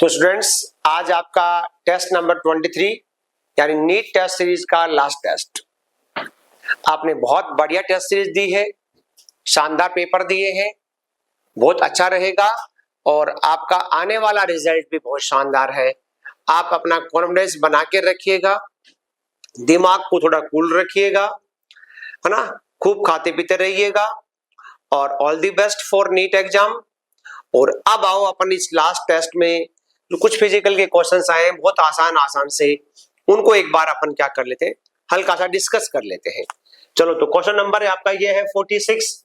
तो स्टूडेंट्स, आज आपका टेस्ट नंबर 23 यानी नीट टेस्ट सीरीज का लास्ट टेस्ट। आपने बहुत बढ़िया टेस्ट सीरीज दी है, शानदार पेपर दिए हैं, बहुत अच्छा रहेगा और आपका आने वाला रिजल्ट भी बहुत शानदार है। आप अपना कॉन्फिडेंस बना के रखिएगा, दिमाग को थोड़ा कूल रखिएगा, है ना, खूब खाते पीते रहिएगा और all the best for NEET exam. और अब आओ अपन इस लास्ट टेस्ट में जो कुछ फिजिकल के क्वेश्चंस आए हैं बहुत आसान से, उनको एक बार अपन क्या कर लेते हैं, हल्का सा डिस्कस कर लेते हैं। चलो, तो क्वेश्चन नंबर आपका ये है 46।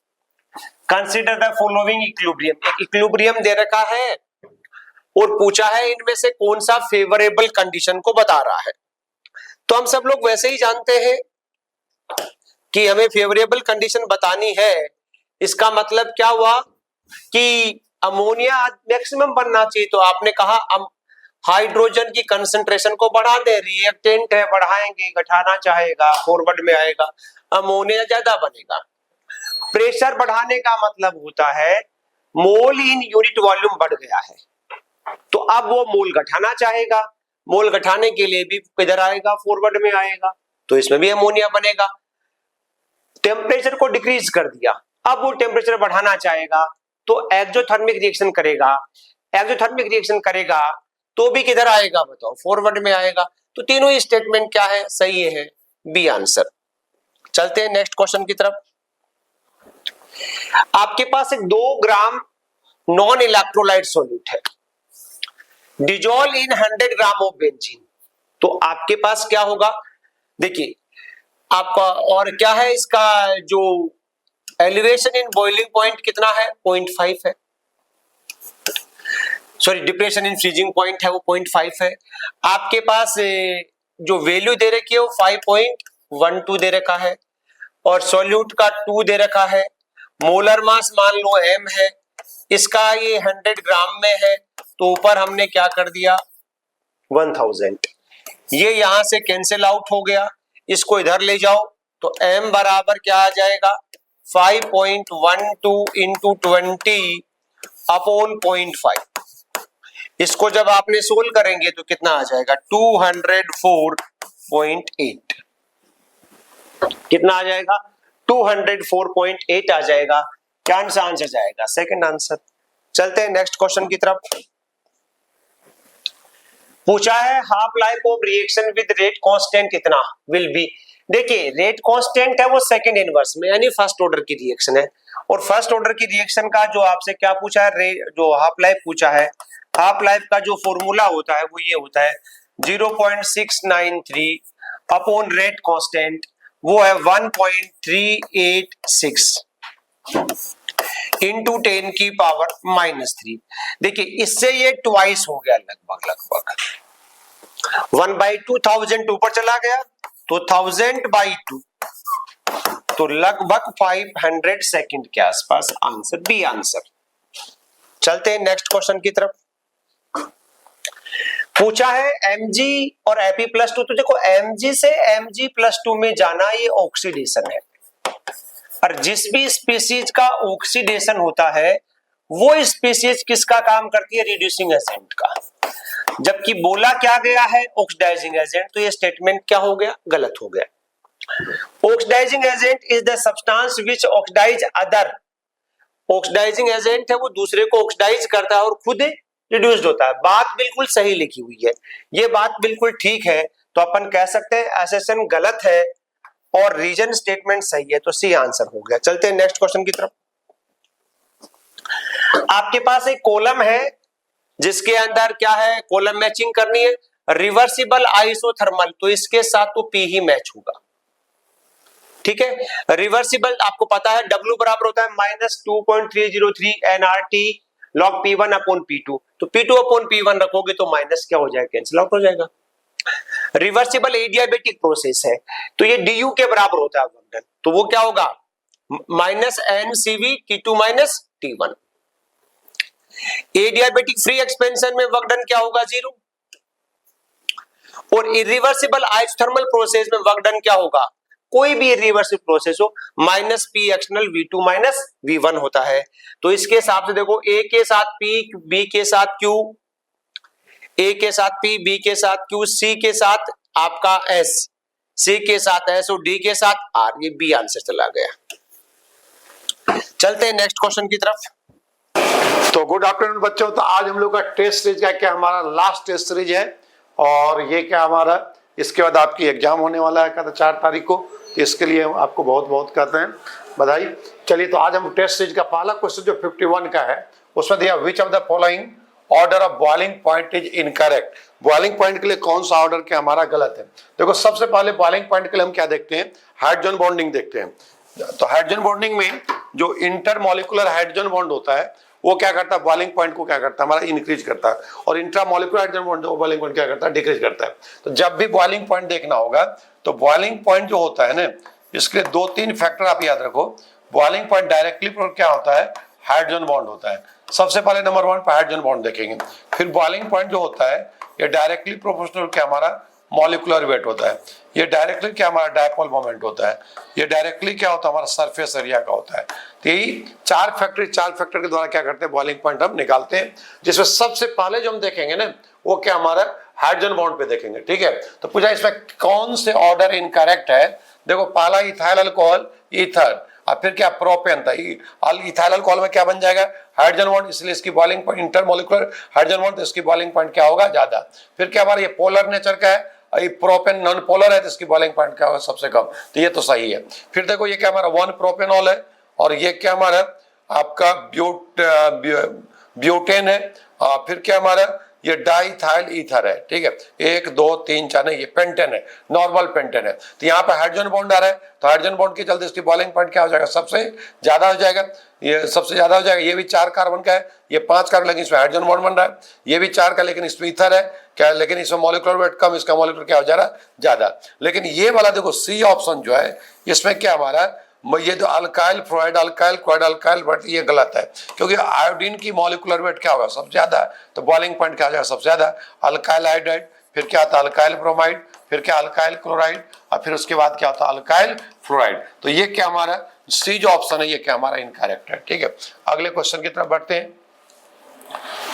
Consider the following equilibrium. एक इक्विलिब्रियम दे रखा है और पूछा है इनमें से कौन सा फेवरेबल कंडीशन को बता रहा है। तो हम सब लोग वैसे ही जानते हैं कि हमें फेवरेबल कंडीशन बतानी है। इसका मतलब क्या हुआ कि अमोनिया मैक्सिमम बनना चाहिए, तो आपने कहा हाइड्रोजन की कंसंट्रेशन को बढ़ा दे, रिएक्टेंट है बढ़ाएंगे, घटाना चाहेगा फॉरवर्ड में आएगा, अमोनिया ज्यादा बनेगा। प्रेशर बढ़ाने का मतलब होता है मोल इन यूनिट वॉल्यूम बढ़ गया है, तो अब वो मोल घटाना चाहेगा, मोल घटाने के लिए भी किधर आएगा, फॉरवर्ड में आएगा, तो इसमें भी अमोनिया बनेगा। टेम्परेचर को डिक्रीज कर दिया, अब वो टेम्परेचर बढ़ाना चाहेगा तो एक्सोथर्मिक रिएक्शन करेगा, एक्सोथर्मिक रिएक्शन करेगा तो भी किधर आएगा बताओ, फॉरवर्ड में आएगा। तो तीनों ही स्टेटमेंट क्या है, सही है, बी आंसर। चलते हैं नेक्स्ट क्वेश्चन की तरफ। आपके पास एक 2 ग्राम नॉन इलेक्ट्रोलाइट सॉल्यूट है, dissolve in 100 gram of benzene. तो आपके पास क्या होगा, देखिए आपका, और क्या है इसका जो एलिवेशन इन बॉइलिंग पॉइंट कितना है, 0.5 है, sorry depression in freezing point है वो 0.5 है। आपके पास जो वैल्यू दे रखी है वो 5.12 दे रखा है और सॉल्यूट का 2 दे रखा है। मोलर मास मान लो m है, इसका ये 100 ग्राम में है, तो ऊपर हमने क्या कर दिया 1000। ये यहां से कैंसिल आउट हो गया, इसको इधर ले जाओ तो m बराबर क्या आ जाएगा 5.12 इंटू 20 अपॉन 0.5। इसको जब आपने सोल्व करेंगे तो कितना आ जाएगा 204.8। कितना आ जाएगा 204.8 आ जाएगा। क्या आंसर जाएगा, सेकंड आंसर। चलते हैं नेक्स्ट क्वेश्चन की तरफ। पूछा है half life of reaction with rate constant कितना विल बी। देखिए रेट कांस्टेंट है वो सेकंड इनवर्स में यानी फर्स्ट ऑर्डर की रिएक्शन है, और फर्स्ट ऑर्डर की रिएक्शन का जो आपसे क्या पूछा है, जो हाफ लाइफ पूछा है, हाफ लाइफ का जो फॉर्मूला होता है वो ये होता है 0.693 अपॉन रेट कांस्टेंट, वो है 1.386 इंटू 10 की पावर -3। देखिए इससे ये ट्वाइस हो गया, लगभग 1/2000 ऊपर चला गया तो 1000/2, तो लगभग 500 सेकंड के आसपास। Answer B answer. चलते हैं नेक्स्ट क्वेश्चन की तरफ। पूछा है Mg और Fe+2। तो देखो Mg से Mg+2 में जाना ये ऑक्सीडेशन है, और जिस भी स्पीसीज का ऑक्सीडेशन होता है वो स्पीसीज किसका काम करती है, रिड्यूसिंग एजेंट का। जबकि बोला क्या गया है ऑक्सीडाइजिंग एजेंट, तो ये स्टेटमेंट क्या हो गया, गलत हो गया। Oxidising agent is the substance which oxidise other. Oxidising agent है वो दूसरे को ऑक्सीडाइज करता है और खुद रिड्यूस्ड होता है। बात बिल्कुल सही लिखी हुई है, ये बात बिल्कुल ठीक है, तो अपन कह सकते हैं एसेशन गलत है और रीजन स्टेटमेंट सही है, तो सी आंसर हो गया। चलते हैं नेक्स्ट क्वेश्चन की तरफ। आपके पास एक कॉलम है जिसके अंदर क्या है, कॉलम मैचिंग करनी है, रिवर्सिबल आइसोथर्मल, तो इसके साथ तो पी ही मैच होगा, ठीक है। रिवर्सिबल आपको पता है W बराबर होता है -2.303 nRT log P1 upon P2, तो P2 अपॉन P1 रखोगे तो माइनस क्या हो जाएगा, कैंसिल आउट हो जाएगा। रिवर्सिबल एडियाबेटिक प्रोसेस है तो ये DU के बराबर होता है वर्डन, तो वो क्या होगा -NCV T2 T1। Adiabatic free expansion में वर्कडन क्या होगा 0, और इरिवर्सिबल आइसोथर्मल प्रोसेस में वर्कडन क्या होगा, कोई भी इरिवर्सिबल प्रोसेस हो -P एक्सटर्नल V2 V1 होता है। तो इसके हिसाब से देखो A के साथ P, B के साथ Q, ए के साथ पी, बी के साथ क्यू, सी के साथ आपका एस, सी के साथ एस और डी के साथ आर। ये बी आंसर चला गया। चलते हैं नेक्स्ट क्वेश्चन की तरफ। तो गुड आफ्टरनून बच्चों, तो आज हम लोग का टेस्ट सीरीज का क्या हमारा लास्ट टेस्ट सीरीज है, और ये क्या हमारा इसके बाद आपकी एग्जाम होने वाला है कहते 4 तारीख को, तो इसके लिए हम आपको बहुत बहुत कहते हैं बधाई। चलिए, तो आज हम टेस्ट सीरीज का पहला क्वेश्चन जो 51 का है उसमें दिया विच of the following order of boiling point is incorrect. Boiling point के लिए कौन सा ऑर्डर क्या हमारा गलत है। देखो, सबसे पहले बॉइलिंग पॉइंट के लिए हम क्या देखते हैं, हाइड्रोजन बॉन्डिंग देखते हैं। तो हाइड्रोजन बॉन्डिंग में जो इंटरमॉलिक्यूलर हाइड्रोजन बॉन्ड होता है वो क्या करता है, बॉइलिंग पॉइंट को क्या करता है हमारा इंक्रीज करता है, और इंट्रामॉलिक्यूलर हाइड्रोजन बॉन्ड जो बॉइलिंग पॉइंट क्या करता है डिक्रीज करता है। तो जब भी बॉइलिंग पॉइंट देखना होगा तो बॉइलिंग पॉइंट जो होता है ना, इसके लिए 2-3 फैक्टर आप याद रखो। बॉइलिंग पॉइंट डायरेक्टली क्या होता है, हाइड्रोजन बॉन्ड होता है। सबसे पहले नंबर 1 पर हाइड्रोजन बॉन्ड देखेंगे। फिर बॉइलिंग पॉइंट जो होता है ये डायरेक्टली प्रोपोर्शनल क्या हमारा मॉलिक्यूलर वेट होता है। ये डायरेक्टली क्या हमारा डायपोल मोमेंट होता है। ये डायरेक्टली क्या होता है हमारा सरफेस एरिया का होता है। तो यही 4 फैक्टर के द्वारा क्या करते हैं बॉइलिंग पॉइंट हम निकालते हैं, जिसमें सबसे पहले जो हम देखेंगे ना वो क्या हमारा हाइड्रोजन बॉन्ड पे देखेंगे। ठीक है, तो पूछा इसमें कौन से ऑर्डर इनकरेक्ट है। देखो, पहला इथाइल अल्कोहल ईथर, और फिर क्या प्रोपेन था। इथाइल अल्कोहल में क्या बन जाएगा हाइड्रोजन बॉन्ड, इसलिए इसकी boiling point intermolecular hydrogen bond, तो इसकी बॉइलिंग पॉइंट क्या होगा ज्यादा। फिर क्या हमारा ये पोलर नेचर का है, ये प्रोपेन नॉन पोलर है तो इसकी बॉइलिंग पॉइंट क्या होगा सबसे कम, तो ये तो सही है। फिर देखो ये क्या हमारा 1 प्रोपेनॉल है, और ये क्या हमारा आपका ब्यूटेन है, फिर क्या हमारा ये डाइथाइल ईथर है। ठीक है, 1 2 3 4 नहीं, ये पेंटेन है, नॉर्मल पेंटेन है। तो यहाँ पे हाइड्रोजन बॉन्ड आ रहा है, तो हाइड्रोजन बॉन्ड के चलते इसकी बॉइलिंग पॉइंट क्या हो जाएगा सबसे ज्यादा हो जाएगा। ये सबसे ज्यादा हो जाएगा। ये भी 4 कार्बन का है, ये 5 कार्बन, लेकिन इसमें हाइड्रोजन बॉन्ड बन रहा है। ये भी 4 का, लेकिन इसमें ईथर है क्या, लेकिन इसमें मॉलिक्यूलर वेट कम, इसका मॉलिक्यूलर क्या हो जा रहा ज्यादा। लेकिन ये वाला देखो सी ऑप्शन जो है इसमें क्या हमारा ये जो alkyl fluoride alkyl chloride alkyl, but ये गलत है, क्योंकि आयोडीन की मॉलिक्यूलर वेट क्या होगा सबसे ज्यादा, तो बॉइलिंग पॉइंट क्या हो जाएगा सबसे ज्यादा अल्काइल आयोडाइड, फिर क्या आता है अल्काइल ब्रोमाइड, फिर क्या अल्काइल क्लोराइड, और फिर उसके बाद क्या होता है अल्काइल फ्लोराइड। तो ये क्या हमारा सी जो ऑप्शन है ये क्या हमारा इनकरेक्ट है। ठीक है, अगले क्वेश्चन की तरफ बढ़ते हैं।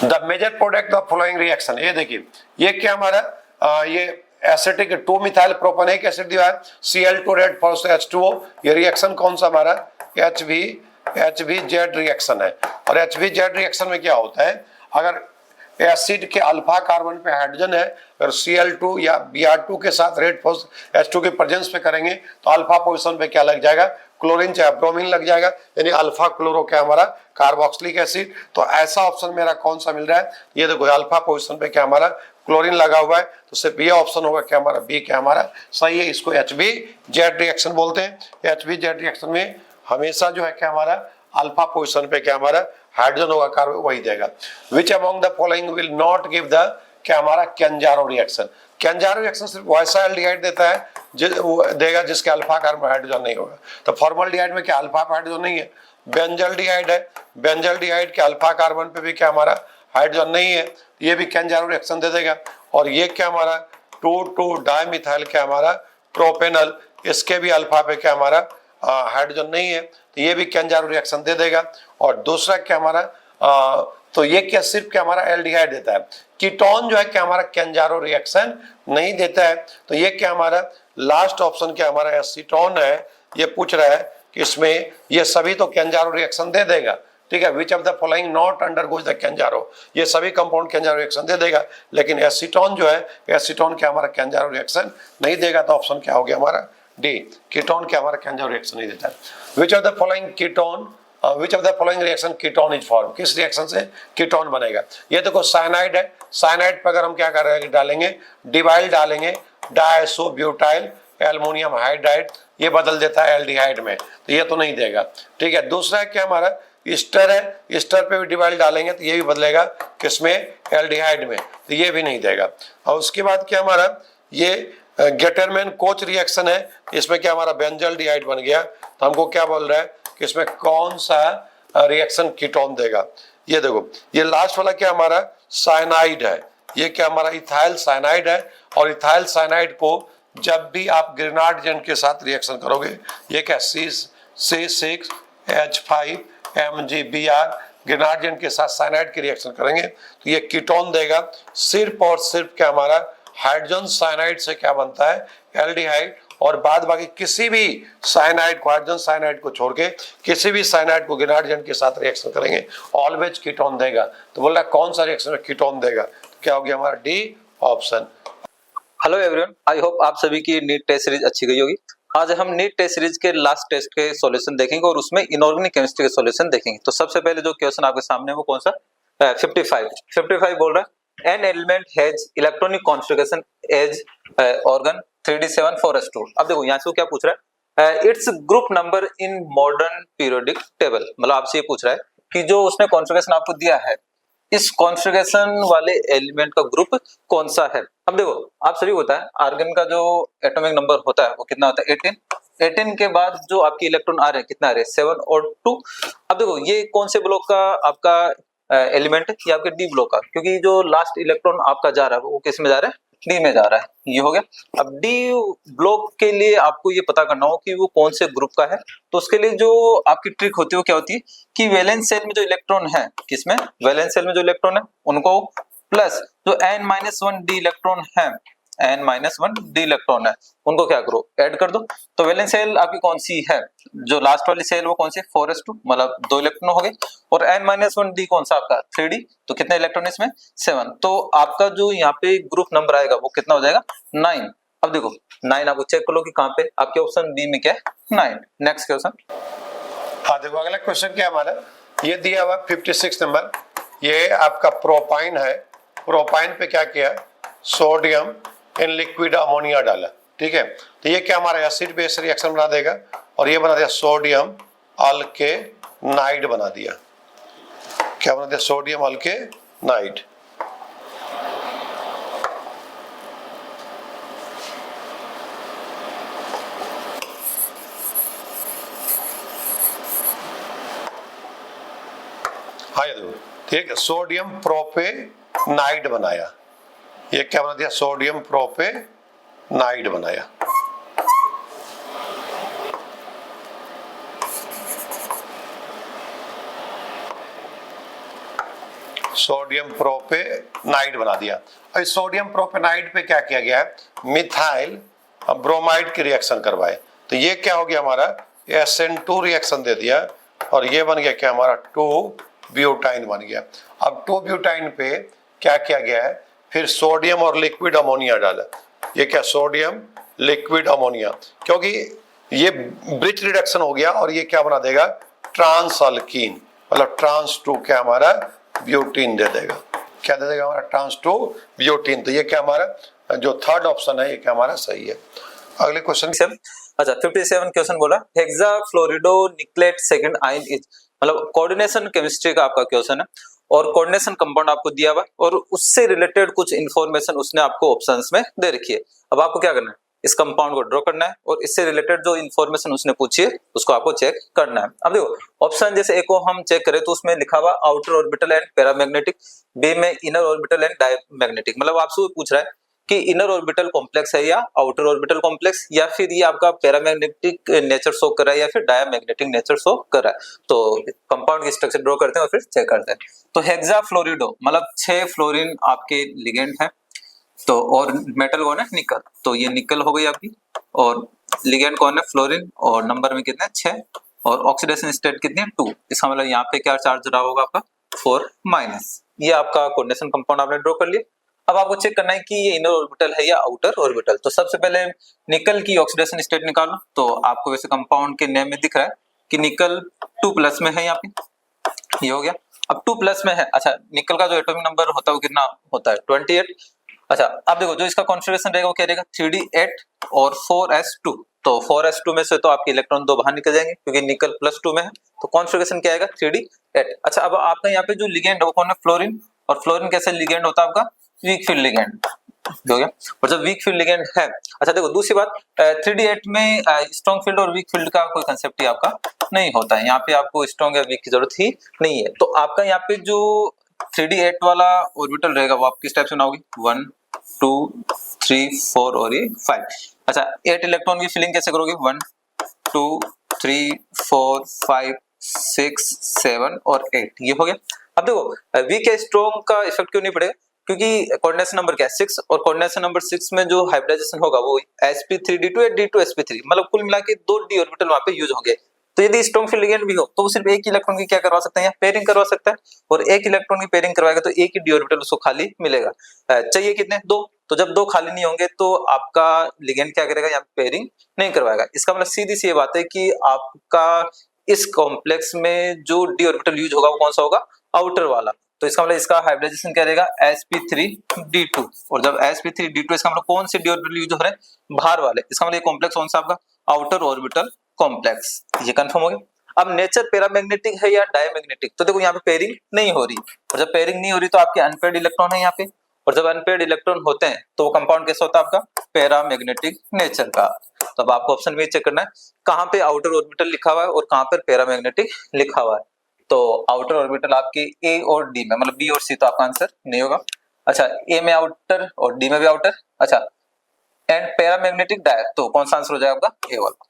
The major product of following reaction, ये देखिए ये क्या हमारा ये एसिटिक 2 मिथाइल प्रोपेनिक एसिड दिया है, Cl2 रेड फॉर H2O। ये रिएक्शन कौन सा हमारा HVZ रिएक्शन है। और HVZ रिएक्शन में क्या होता है, अगर एसिड के अल्फा कार्बन पे हाइड्रोजन है, अगर Cl2 या Br2 के साथ रेड फॉर H2 के प्रेजेंस पे करेंगे तो अल्फा पोजीशन पे क्या लग जाएगा क्लोरीन चाहे ब्रोमीन लग जाएगा, यानी अल्फा क्लोरो क्या हमारा कार्बोक्सिलिक एसिड। तो ऐसा ऑप्शन मेरा कौन सा मिल रहा है, ये देखो अल्फा पोजीशन पे क्या हमारा क्लोरीन लगा हुआ है, तो सिर्फ ये ऑप्शन होगा क्या हमारा बी क्या हमारा सही है। इसको HVZ रिएक्शन बोलते हैं। HVZ रिएक्शन में हमेशा जो है क्या हमारा अल्फा पोजीशन पे क्या हमारा हाइड्रोजन होगा कार्बन वही देगा। Which among the following will not give the क्या हमारा कैंजारो रिएक्शन। कैंजारो रिएक्शन सिर्फ वैसा एल्डिहाइड देता है देगा जिसके अल्फा कार्बन हाइड्रोजन नहीं होगा। तो फॉर्मल्डिहाइड में क्या अल्फा हाइड्रोजन नहीं है, बेंजल्डिहाइड है, बेंजल्डिहाइड के अल्फा कार्बन पे भी क्या हमारा हाइड्रोजन नहीं है, ये भी कैंजारो रिएक्शन दे देगा। और ये क्या हमारा 2,2 डाइमिथाइल क्या हमारा प्रोपेनल, इसके भी अल्फा पे क्या हमारा हाइड्रोजन नहीं है, तो ये भी कैंजारो रिएक्शन दे देगा। और दूसरा क्या हमारा तो ये क्या सिर्फ क्या हमारा एल्डिहाइड देता है। कीटोन जो है क्या हमारा कैंजारो रिएक्शन नहीं देता है। तो ये क्या हमारा लास्ट ऑप्शन क्या हमारा एसीटोन है। ये पूछ रहा है कि इसमें ये सभी तो कैंजारो रिएक्शन दे देगा। ठीक है, which of the following not undergoes the Cannizzaro, ये सभी कंपाउंड कैंजारो रिएक्शन दे देगा, लेकिन एसीटोन जो है एसीटोन क्या हमारा कैंजारो रिएक्शन नहीं देगा। तो ऑप्शन क्या हो गया हमारा डी, कीटोन क्या हमारा कैंजारो रिएक्शन नहीं देता है। Which of the following ketone which of the following reaction ketone is form, किस रिएक्शन से कीटोन बनेगा। ये देखो साइनाइड है, साइनाइड पर अगर हम क्या कर रहे हैं डालेंगे डिवाइल डालेंगे डायसोब्यूटाइल एल्युमिनियम हाइड्राइड, ये बदल देता है एल्डिहाइड में, तो ये तो नहीं देगा। ठीक है, दूसरा है क्या हमारा ईस्टर है, ईस्टर पे भी डिवाइल डालेंगे तो ये भी बदलेगा किसमें एल्डिहाइड में, तो ये भी नहीं देगा। और उसके बाद क्या हमारा ये गेटरमैन कोच रिएक्शन है, इसमें क्या हमारा बेंजल्डिहाइड बन गया। तो हमको क्या बोल रहा है कि इसमें कौन सा रिएक्शन कीटोन देगा। ये देखो ये लास्ट वाला क्या हमारा साइनाइड है, ये क्या हमारा इथाइल साइनाइड है। और इथाइल साइनाइड को जब भी आप ग्रेनाड एजेंट के साथ रिएक्शन करोगे, ये क्या C6H5 MgBr ग्रेनाड एजेंट के साथ साइनाइड की रिएक्शन करेंगे तो ये कीटोन देगा। सिर्फ और सिर्फ क्या हमारा हाइड्रोजन साइनाइड से क्या बनता है, एल्डिहाइड। और बाद बाकी किसी भी साइनाइड को, हाइड्रोजन साइनाइड को छोड़ के किसी भी साइनाइड को ग्रेनाड एजेंट के साथ रिएक्शन करेंगे ऑलवेज कीटोन देगा। तो बोल रहा है कौन सा रिएक्शन में कीटोन देगा, तो क्या हो गया हमारा D option. Hello everyone, I hope आप सभी की नीट टेस्ट सीरीज अच्छी गई होगी। आज हम नीट टेस्ट सीरीज के लास्ट टेस्ट के सॉल्यूशन देखेंगे और उसमें इनऑर्गेनिक केमिस्ट्री के सॉल्यूशन देखेंगे। तो सबसे पहले जो क्वेश्चन आपके सामने है वो कौन सा, 55 बोल रहा है an element has electronic configuration as argon 3d7 4s2। अब देखो यहाँ से वो क्या पूछ रहा है, its group number in modern periodic table. मतलब आपसे ये पूछ रहा है कि जो उसने कॉन्फ़िगरेशन आपको दिया है, इस कॉन्फ़िगरेशन वाले एलिमेंट का ग्रुप कौन सा है। अब देखो आप सभी होता है आर्गन का जो एटॉमिक नंबर होता है वो कितना होता है, 18 के बाद जो आपकी इलेक्ट्रॉन आ रहे हैं कितना आ रहे हैं, 7 और 2। अब देखो ये कौन से ब्लॉक का आपका एलिमेंट है, ये आपके डी ब्लॉक का, क्योंकि जो लास्ट इलेक्ट्रॉन आपका जा रहा है वो किस में जा रहा है, डी में जा रहा है। ये हो गया। अब डी ब्लॉक के लिए आपको ये पता करना हो कि वो कौन से ग्रुप का है, तो उसके लिए जो आपकी ट्रिक होती है वो क्या होती है कि वैलेंस सेल में जो इलेक्ट्रॉन है, किसमें, वैलेंस सेल में जो इलेक्ट्रॉन है उनको प्लस जो n-1 डी इलेक्ट्रॉन है, n-1 डी इलेक्ट्रॉन है उनको क्या करो, ऐड कर दो। तो वैलेंस सेल आपकी कौन सी है, जो लास्ट वाली सेल वो कौन सी है, 4s2, मतलब 2 इलेक्ट्रॉन हो गए। और n-1 डी कौन सा आपका 3d, तो कितने इलेक्ट्रॉन इसमें, 7। तो आपका जो यहाँ पे ग्रुप नंबर आएगा वो कितना हो जाएगा, 9। अब देखो 9 आपको चेक कर लो कि कहाँ पे, आपके ऑप्शन बी में क्या है, 9। Next question. हाँ देखो अगला क्वेश्चन क्या है हमारा, ये दिया हुआ 56 नंबर, ये आपका प्रोपाइन है। प्रोपाइन पे क्या किया, सोडियम इन लिक्विड अमोनिया डाला, ठीक है। तो ये क्या हमारा एसिड बेस रिएक्शन बना देगा और ये बना दिया सोडियम अल्केनाइड बना दिया। क्या बना दिया, सोडियम अल्केनाइड। हाँ ये देखो ठीक है, सोडियम प्रोपेनाइड बनाया। ये क्या बना दिया, सोडियम प्रोपेनाइड बनाया। सोडियम प्रोपेनाइड बना दिया। और इस सोडियम प्रोपेनाइड पे क्या किया गया है, मिथाइल ब्रोमाइड की रिएक्शन करवाए। तो ये क्या हो गया हमारा, SN2 रिएक्शन दे दिया और ये बन गया क्या हमारा 2 ब्यूटाइन बन गया। अब 2 ब्यूटाइन पे क्या किया गया है, फिर सोडियम और लिक्विड अमोनिया डाला। ये क्या, सोडियम लिक्विड अमोनिया, क्योंकि ये ब्रिज रिडक्शन हो गया और ये क्या बना देगा, ट्रांस अल्कीन, मतलब ट्रांस 2 क्या हमारा ब्यूटीन दे देगा। क्या दे देगा हमारा, ट्रांस 2 ब्यूटीन। तो ये क्या हमारा जो थर्ड ऑप्शन है ये क्या हमारा सही है। अगले क्वेश्चन। अच्छा 57 क्वेश्चन बोला, हेक्साफ्लोरिडोनिक्लेट सेकंड आयन इज, मतलब कोऑर्डिनेशन केमिस्ट्री का आपका क्वेश्चन है और कोऑर्डिनेशन कंपाउंड आपको दिया हुआ और उससे रिलेटेड कुछ इंफॉर्मेशन उसने आपको ऑप्शंस में दे रखी है। अब आपको क्या करना है, इस कंपाउंड को ड्रॉ करना है और इससे रिलेटेड जो इंफॉर्मेशन उसने पूछी है उसको आपको चेक करना है। अब देखो ऑप्शन जैसे एक को हम चेक करें तो उसमें लिखा हुआ outer orbital and paramagnetic, B में इनर ऑर्बिटल एंड डायमैग्नेटिक। मतलब आपसे पूछ रहा है कि इनर ऑर्बिटल कॉम्प्लेक्स है या आउटर ऑर्बिटल कॉम्प्लेक्स, या फिर ये आपका पैरामैग्नेटिक नेचर शो कर रहा है या फिर डायमैग्नेटिक नेचर शो कर रहा है। तो कंपाउंड की स्ट्रक्चर ड्रॉ करते हैं और फिर चेक करते हैं। तो हेक्साफ्लोरिडो मतलब 6 फ्लोरीन आपके लिगेंड है, तो और मेटल कौन है, निकल, तो ये निकल हो गई आपकी, और लिगेंड कौन है, फ्लोरीन, और नंबर में कितने 6, और ऑक्सीडेशन स्टेट कितनी है 2। इसका मतलब यहाँ पे क्या चार्ज रहा होगा आपका 4-। ये आपका कोऑर्डिनेशन कंपाउंड आपने ड्रॉ कर लिया। अब आपको चेक करना है कि ये इनर ऑर्बिटल है या आउटर ऑर्बिटल। तो सबसे पहले निकल की ऑक्सीडेशन स्टेट निकालो। तो आपको वैसे कंपाउंड के नेम में दिख रहा है कि निकल 2+ में है यहाँ पे, ये हो गया। अब 2+ में है, अच्छा निकल का जो एटॉमिक नंबर होता है वो कितना होता है, 28। अच्छा अब देखो जो इसका कॉन्फ़िगरेशन रहेगा वो क्या रहेगा, 3d8 और 4s2। तो 4s2 में से तो आपके इलेक्ट्रॉन 2 बाहर निकल जाएंगे क्योंकि निकल +2 में है, तो कॉन्फ़िगरेशन क्या आएगा, 3d8। अच्छा अब आपका यहाँ पे जो लिगेंड है वो कौन है, फ्लोरीन, और फ्लोरीन कैसे लिगेंड होता है आपका, वीक फील्ड लिगेंड हो गया। और जब वीक फील्ड लिगेंड है, अच्छा देखो दूसरी बात 3d8 में स्ट्रॉन्ग फील्ड और वीक फील्ड का कोई कंसेप्ट ही आपका नहीं होता है। यहाँ पे आपको स्ट्रॉन्ग या वीक की जरूरत ही नहीं है। तो आपका यहाँ पे जो 3d8 वाला ऑर्बिटल रहेगा वो आप किस टाइप से बनाओगे, 1 2 3 4 और ये 5। अच्छा 8 इलेक्ट्रॉन की फिलिंग कैसे करोगे, 1 2 3 4 5 6, 7 और 8 ये हो गया। अब देखो वीक या स्ट्रॉन्ग का इफेक्ट क्यों नहीं पड़ेगा, क्योंकि कोऑर्डिनेशन नंबर क्या है 6 और कोऑर्डिनेशन नंबर 6 में जो हाइब्रिडाइजेशन होगा वो sp3d2 या d2sp3 मतलब कुल मिला के 2 d ऑर्बिटल वहां पे यूज होंगे। तो यदि स्ट्रॉन्ग फील्ड लिगेंड भी हो तो वो सिर्फ एक इलेक्ट्रॉन की क्या करवा सकते हैं, पेयरिंग करवा सकता है, और एक इलेक्ट्रॉन की पेयरिंग करवाएगा तो एक ही डी ऑर्बिटल उसको खाली मिलेगा। चाहिए कितने, 2, तो जब 2 खाली नहीं होंगे तो आपका लिगेंड क्या करेगा, यहाँ पे पेयरिंग नहीं करवाएगा। इसका मतलब सीधी सी ये बात है कि आपका इस कॉम्प्लेक्स में जो डी ऑर्बिटल यूज होगा वो कौन सा होगा, आउटर वाला। तो इसका मतलब इसका हाइब्रिडाइजेशन क्या रहेगा, sp3d2, और जब sp3d2 इसका मतलब कौन से डी ऑर्बिटल यूज हो रहे हैं, बाहर वाले। इसका मतलब ये कॉम्प्लेक्स कौन सा आपका, आउटर ऑर्बिटल कॉम्प्लेक्स, ये कंफर्म हो गया। अब नेचर पैरामैग्नेटिक है या डायमैग्नेटिक, तो देखो यहाँ पे पेयरिंग नहीं हो रही, और जब पेयरिंग नहीं हो रही तो आपके अनपेयर्ड इलेक्ट्रॉन है यहाँ पे, और जब अनपेयर्ड इलेक्ट्रॉन होते हैं तो वो कंपाउंड कैसा होता है आपका, पैरामैग्नेटिक नेचर का। तो अब आपको ऑप्शन में चेक करना है कहाँ पे आउटर ऑर्बिटल लिखा हुआ है और कहाँ पर पैरामैग्नेटिक लिखा हुआ है। तो आउटर ऑर्बिटल आपके ए और डी में, मतलब बी और सी तो आपका आंसर नहीं होगा। अच्छा, ए में आउटर और डी में भी आउटर, अच्छा, एंड पैरामैग्नेटिक डायर, तो कौन सा आंसर हो जाएगा आपका, ए वाला।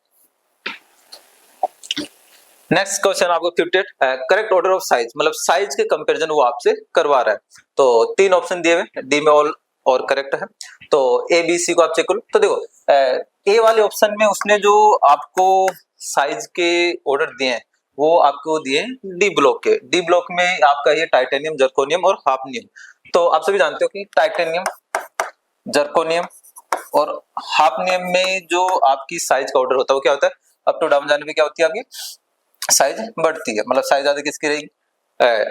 नेक्स्ट क्वेश्चन आपको 58, करेक्ट ऑर्डर ऑफ साइज, मतलब साइज के कंपैरिजन वो आपसे करवा रहा है। तो 3 ऑप्शन दिए हुए, डी में ऑल और करेक्ट है, तो ए बी सी को आप चेक करो। तो देखो ए वाले ऑप्शन में उसने जो आपको साइज के ऑर्डर दिए हैं वो आपको दिए डी ब्लॉक के। डी ब्लॉक में आपका ये टाइटेनियम, जर्कोनियम और हाफनियम। तो आप सभी जानते हो कि टाइटेनियम, जर्कोनियम और हाफनियम में जो आपकी साइज का ऑर्डर होता है वो क्या होता है, अप टू डाउन जाने पे क्या होती है आपकी साइज बढ़ती है, मतलब साइज ज्यादा किसकी रहेगी,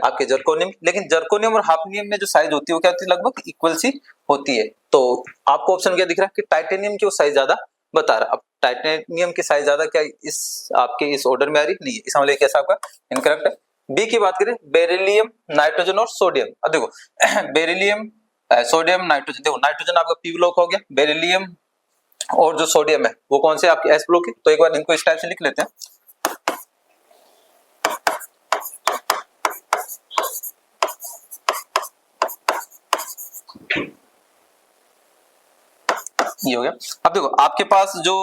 आपके जर्कोनियम। लेकिन जर्कोनियम और हाफनियम में जो साइज होती है वो क्या होती है, लगभग इक्वल सी होती है। तो आपको ऑप्शन क्या दिख रहा है कि टाइटेनियम की वो साइज ज्यादा बता रहा है। अब टाइटेनियम की साइज ज्यादा क्या इस आपके इस ऑर्डर में आ रही नहीं है, इसका मतलब कैसा आपका इनकरेक्ट है। बी की बात करें, बेरिलियम, नाइट्रोजन और सोडियम। अब देखो बेरिलियम, सोडियम, नाइट्रोजन, देखो नाइट्रोजन आपका पी ब्लॉक हो गया, बेरिलियम और जो सोडियम है वो कौन से आपके एस ब्लॉक है। तो एक बार इनको इस टाइप से लिख लेते हैं, ये हो गया। अब देखो आपके पास जो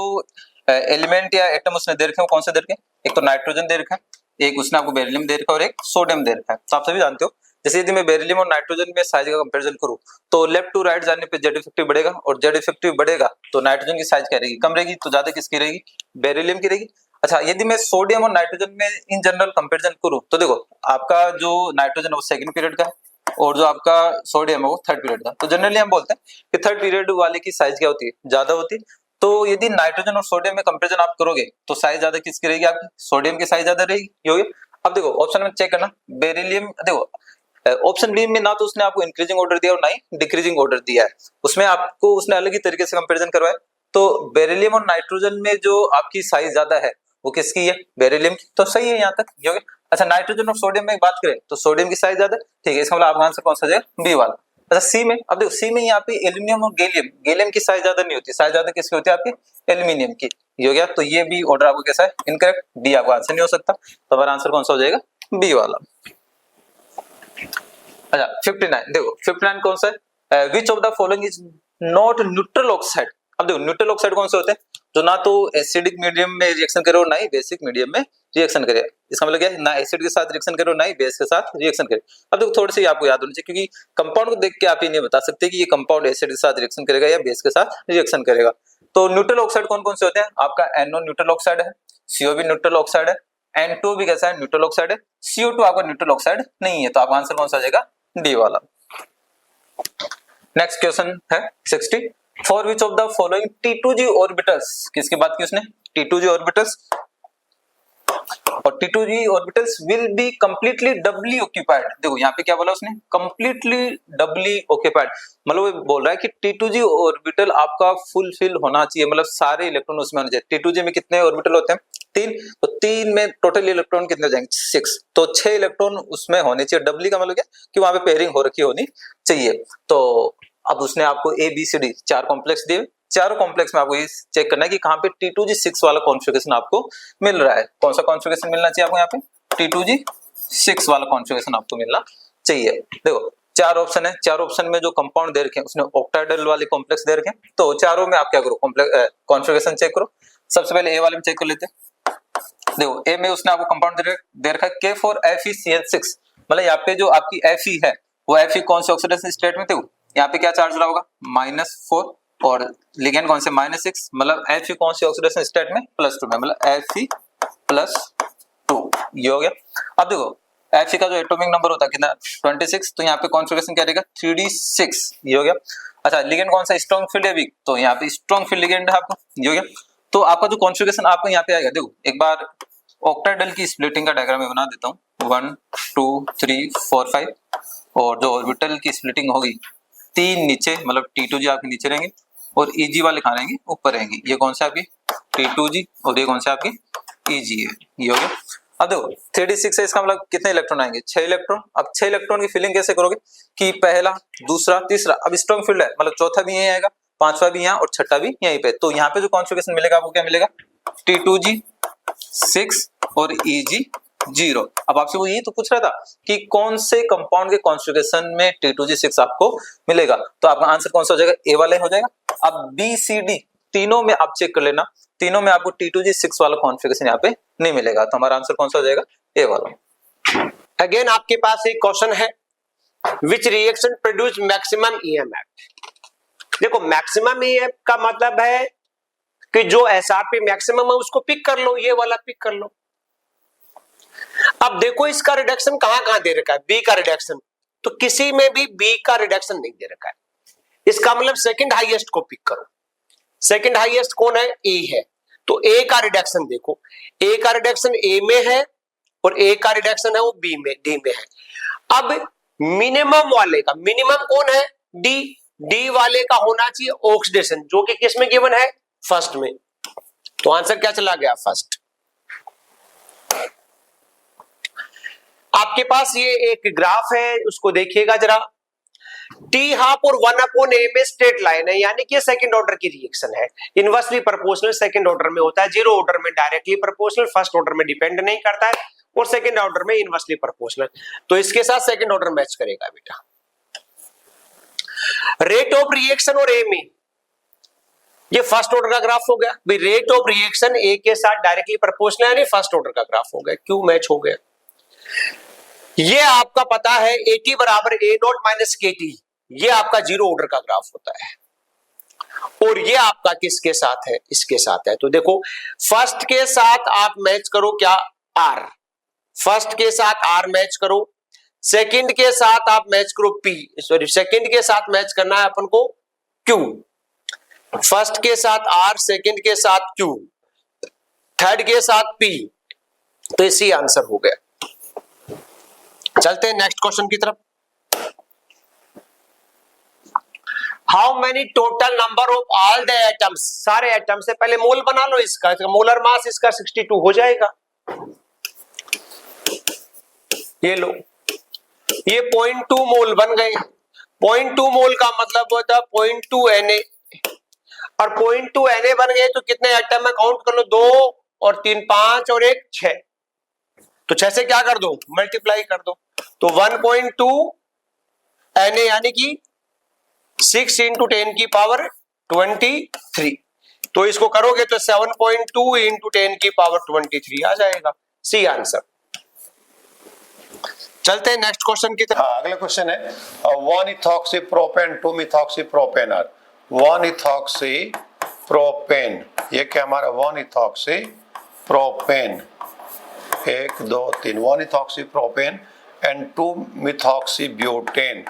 एलिमेंट या एटम उसने दे रखे हैं वो कौन से दे रखे हैं, एक तो नाइट्रोजन दे रखा है, एक उसने आपको बेरिलियम दे रखा है और एक सोडियम दे रखा है। तो आप सभी जानते हो जैसे यदि मैं बेरिलियम और नाइट्रोजन में साइज का कंपैरिजन करूं तो लेफ्ट टू राइट जाने पे जेड इफेक्टिव बढ़ेगा, और जेड इफेक्टिव बढ़ेगा तो नाइट्रोजन की साइज क्या रहेगी, कम रहेगी, तो ज्यादा किसकी रहेगी, बेरिलियम की रहेगी। अच्छा, यदि मैं सोडियम और नाइट्रोजन में इन जनरल कंपैरिजन करूं तो देखो आपका जो नाइट्रोजन है वो सेकंड पीरियड का है और जो आपका सोडियम है वो थर्ड पीरियड का। तो जनरली हम बोलते हैं कि थर्ड पीरियड वाले की साइज क्या होती है, ज्यादा होती है। तो यदि नाइट्रोजन और सोडियम में कंपैरिजन आप करोगे तो साइज ज्यादा किसकी रहेगी, आपकी सोडियम की साइज ज्यादा रहेगी, ये हो गया। अब देखो ऑप्शन में चेक करना, बेरिलियम, देखो ऑप्शन बी में ना तो उसने आपको इंक्रीजिंग ऑर्डर दिया और ना ही डिक्रीजिंग ऑर्डर दिया है, उसमें आपको उसने अलग ही तरीके से कंपैरिजन करवाया। तो बेरिलियम और नाइट्रोजन में जो आपकी साइज ज्यादा है वो किसकी है, बेरिलियम की, तो सही है यहाँ तक, ये हो गया। अच्छा, नाइट्रोजन और सोडियम में बात करें तो सोडियम की साइज ज्यादा है, ठीक है, इसका मतलब आपका आंसर कौन सा जाएगा, बी वाला। अच्छा, सी में, अब देखो सी में यहाँ पे एल्यूमिनियम और गैलियम, गैलियम की साइज ज्यादा नहीं होती, साइज ज्यादा किसकी होती है, आपकी एल्यूमिनियम की, ये हो गया। तो ये भी ऑर्डर आपको कैसा है, इनकरेक्ट, डी आपका आंसर नहीं हो सकता, तो हमारा आंसर कौन सा हो जाएगा, बी वाला। अच्छा 59, देखो 59 कौन सा है, which of the following is not neutral oxide. अब देखो न्यूट्रल ऑक्साइड कौन से होते हैं, जो ना तो एसिडिक मीडियम में रिएक्शन करे और ना ही बेसिक मीडियम में रिएक्शन करे। इसका मतलब क्या है, ना एसिड के साथ रिएक्शन करे और ना ही बेस के साथ रिएक्शन करे। अब देखो थोड़ी सी आपको याद होनी चाहिए, क्योंकि कंपाउंड को देख के आप ये नहीं बता सकते कि ये कंपाउंड एसिड के साथ रिएक्शन करेगा या बेस के साथ रिएक्शन करेगा। तो न्यूट्रल ऑक्साइड कौन कौन से होते हैं, आपका NO न्यूट्रल ऑक्साइड है, CO भी न्यूट्रल ऑक्साइड है, N2 भी कैसा है, न्यूट्रल ऑक्साइड है, CO2 आपका न्यूट्रल ऑक्साइड नहीं है, तो आपका आंसर कौन सा आ जाएगा, डी वाला। नेक्स्ट क्वेश्चन है 60, for which of the following T2G orbitals, किसकी बात की उसने, T2G ऑर्बिटल्स, और T2G orbitals will be completely doubly occupied. देखो यहाँ पे क्या बोला उसने, कंप्लीटली डबली ऑक्यूपाइड, मतलब वो बोल रहा है कि T2G ऑर्बिटल आपका फुलफिल होना चाहिए, मतलब सारे इलेक्ट्रॉन उसमें होने चाहिए। T2G में कितने ऑर्बिटल होते हैं, 3, तो 3 में टोटल इलेक्ट्रॉन कितने हो जाएंगे, 6, तो 6 इलेक्ट्रॉन उसमें होने चाहिए। डबली का मतलब क्या कि वहां पे पेयरिंग हो रखी होनी चाहिए। तो अब उसने आपको ABCD 4 कॉम्प्लेक्स दिए, चारों कॉम्प्लेक्स में आपको ये चेक करना है कि कहाँ पे T2G 6 वाला कॉन्फ़िगरेशन आपको मिल रहा है। कौन सा कॉन्फ़िगरेशन मिलना चाहिए आपको, यहाँ पे T2G 6 वाला कॉन्फ़िगरेशन आपको मिलना चाहिए। देखो 4 ऑप्शन है, 4 ऑप्शन में जो कंपाउंड दे रखे हैं उसने ऑक्टाइडल वाले कॉम्प्लेक्स दे रखे हैं, तो चारों में आप क्या करो, कॉन्फ़िगरेशन चेक करो। सबसे पहले ए वाले में चेक कर लेते हैं, देखो ए में उसने आपको कंपाउंड दे रखा है K4FeCl6, मतलब यहाँ पे जो आपकी Fe है वो Fe कौन से ऑक्सीडेशन स्टेट में थे, यहाँ पे क्या चार्ज रहा होगा -4, और लिगेंड कौन से -6, मतलब Fe कौन से ऑक्सीडेशन स्टेट में +2 में, मतलब Fe+2, ये हो गया। अब देखो Fe का जो एटॉमिक नंबर होता है कितना 26, तो यहाँ पे कॉन्फ़िगरेशन क्या रहेगा 3d6, ये हो गया। अच्छा लिगेंड कौन सा स्ट्रॉन्ग फील्ड है वीक, तो यहाँ पे स्ट्रॉन्ग फील्ड लिगेंड है आपका, ये हो गया। तो आपका जो कॉन्फ़िगरेशन आपको यहाँ पे आएगा, देखो एक बार ऑक्टाहेड्रल की स्प्लिटिंग का डायग्राम मैं बना देता हूँ, 1 2 3 4 5, और जो ऑर्बिटल की स्प्लिटिंग होगी 3 नीचे, मतलब T2G आपके नीचे रहेंगे और Eg वाले कहाँ रहेंगे ऊपर रहेंगे, ये कौन सा आपकी T2G और ये कौन सा आपकी Eg है, ये हो गया। अब देखो 3d6 है, इसका मतलब कितने इलेक्ट्रॉन आएंगे 6 इलेक्ट्रॉन। अब 6 इलेक्ट्रॉन की फिलिंग कैसे करोगे कि पहला दूसरा तीसरा, अब स्ट्रॉन्ग फील्ड है मतलब चौथा भी यहीं आएगा, पांचवा भी यहाँ और छठा भी यहीं पे, तो यहाँ पे जो कॉन्फ़िगरेशन मिलेगा आपको क्या मिलेगा T2G 6 और Eg 0। अब आपसे वो यही तो पूछ रहा था कि कौन से कंपाउंड के कॉन्फ़िगरेशन में T2G 6 आपको मिलेगा, तो आपका आंसर कौन सा हो जाएगा ए वाला हो जाएगा। अब बी सी डी तीनों में आप चेक कर लेना, तीनों में आपको T2G 6 वाला कॉन्फ़िगरेशन यहाँ पे नहीं मिलेगा, तो हमारा आंसर कौन सा हो जाएगा ए वाला। अगेन आपके पास एक क्वेश्चन है, which reaction produce maximum EMF। देखो मैक्सिमम EMF का मतलब है कि जो SRP मैक्सिमम है उसको पिक कर लो, ये वाला पिक कर लो। अब देखो इसका रिडक्शन कहां कहां दे रखा है, बी का रिडक्शन, तो किसी में भी बी का रिडक्शन नहीं दे रखा है, इसका मतलब सेकंड हाईएस्ट को पिक करो। सेकंड हाईएस्ट कौन है, ए है, तो ए का रिडक्शन देखो, ए का रिडक्शन ए में है और ए का रिडक्शन है वो बी में, डी में है। अब मिनिमम वाले का, मिनिमम कौन है डी, डी वाले का होना चाहिए ऑक्सीडेशन, जो कि किस में गिवन है फर्स्ट में, तो आंसर क्या चला गया फर्स्ट। आपके पास ये एक ग्राफ है, उसको देखिएगा जरा, टी हाफ और 1/a में स्ट्रेट लाइन है, यानी कि सेकंड ऑर्डर की रिएक्शन है, इनवर्सली प्रोपोर्शनल सेकंड ऑर्डर में होता है, जीरो ऑर्डर में डायरेक्टली प्रोपोर्शनल, फर्स्ट ऑर्डर में डिपेंड नहीं करता है और सेकंड ऑर्डर में इनवर्सली प्रोपोर्शनल, तो इसके साथ सेकंड ऑर्डर मैच करेगा बेटा। रेट ऑफ रिएक्शन और ए में, ये फर्स्ट ऑर्डर का ग्राफ हो गया भाई, रेट ऑफ रिएक्शन ए के साथ डायरेक्टली प्रोपोर्शनल यानी फर्स्ट ऑर्डर का ग्राफ हो गया, क्यों मैच हो गया। ये आपका पता है AT बराबर A0 माइनस KT, ये आपका जीरो ऑर्डर का ग्राफ होता है, और ये आपका किसके साथ है, इसके साथ है। तो देखो फर्स्ट के साथ आप मैच करो क्या R, फर्स्ट के साथ R मैच करो, सेकंड के साथ आप मैच करो P, सॉरी सेकंड के साथ मैच करना है अपन को Q, फर्स्ट के साथ R, सेकंड के साथ Q, थर्ड के साथ P, तो इसी आंसर हो गया। चलते हैं नेक्स्ट क्वेश्चन की तरफ। How many total number of all the atoms, सारे एटम से पहले मोल बना लो, इसका मोलर मास इसका 62 हो जाएगा, ये लो, ये 0.2 मोल बन गए, 0.2 मोल का मतलब होता है 0.2 Na, और 0.2 Na बन गए तो कितने एटम में काउंट कर लो, 2 और 3 5 और 1 6, तो 6 से क्या कर दो मल्टीप्लाई कर दो, तो 1.2 Na यानी कि 6 इंटू 10 की पावर 23, तो इसको करोगे तो 7.2 इंटू 10 की पावर 23 आ जाएगा, सी आंसर। चलते हैं नेक्स्ट क्वेश्चन की तरफ। अगला क्वेश्चन है 1 ethoxy propane 2 methoxy propane are 1 ethoxy propane, ये क्या हमारा 1 ethoxy propane 1 2 3 1 ethoxy propane and 2 methoxy butane,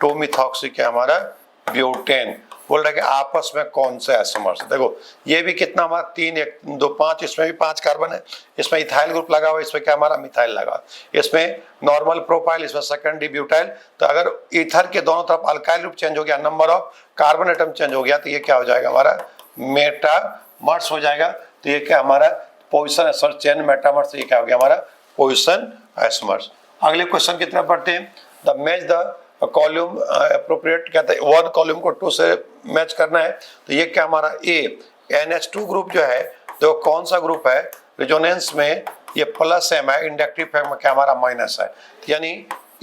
2 methoxy क्या हमारा ब्यूटेन, बोल रहा है कि आपस में कौन सा एसोमर्स, देखो ये भी कितना हमारा 3 1 2 5, इसमें भी 5 कार्बन है, इसमें इथाइल ग्रुप लगा हुआ है, इसमें क्या हमारा मिथाइल लगा, इसमें नॉर्मल प्रोपाइल, इसमें सेकेंडरी ब्यूटाइल, तो अगर ईथर के दोनों तरफ अल्काइल ग्रुप चेंज हो गया, number of carbon atom change हो गया, तो ये क्या हो जाएगा हमारा मेटामर्स हो जाएगा, तो ये क्या हमारा पोजीशन एसोमर्स चेन मेटामर्स, ये क्या हो गया हमारा पोजीशन एसोमर्स। अगले क्वेश्चन की तरफ बढ़ते हैं, the match the column appropriate, कहते हैं 1 कॉलम को 2 से मैच करना है, तो ये क्या हमारा ए NH2 ग्रुप जो है, तो कौन सा ग्रुप है, रेजोनेंस में ये प्लस एम है, इंडक्टिव इफेक्ट में क्या हमारा माइनस है, यानी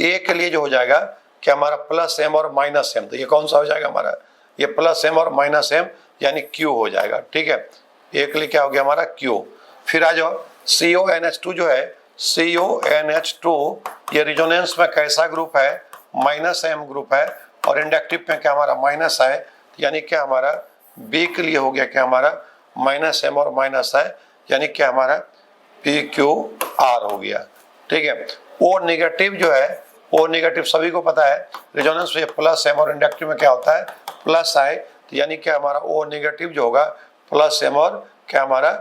ए के लिए जो हो जाएगा क्या हमारा प्लस एम और माइनस एम, तो ये कौन सा हो जाएगा हमारा, ये प्लस एम और माइनस एम यानी क्यू हो जाएगा, ठीक है, ए के लिए क्या हो गया हमारा क्यू। फिर आ जाओ CONH2 जो है, CONH2 ये रिजोनेंस में कैसा ग्रुप है, -M ग्रुप है, और इंडक्टिव में क्या हमारा माइनस है, यानी क्या हमारा B के लिए हो गया क्या हमारा -M और माइनस है, यानी क्या हमारा PQR हो गया। ठीक है। O नेगेटिव जो है, O नेगेटिव सभी को पता है, रिजोनेंस में +M और इंडक्टिव में क्या होता है +I, तो यानी क्या हमारा O नेगेटिव जो होगा +M और क्या हमारा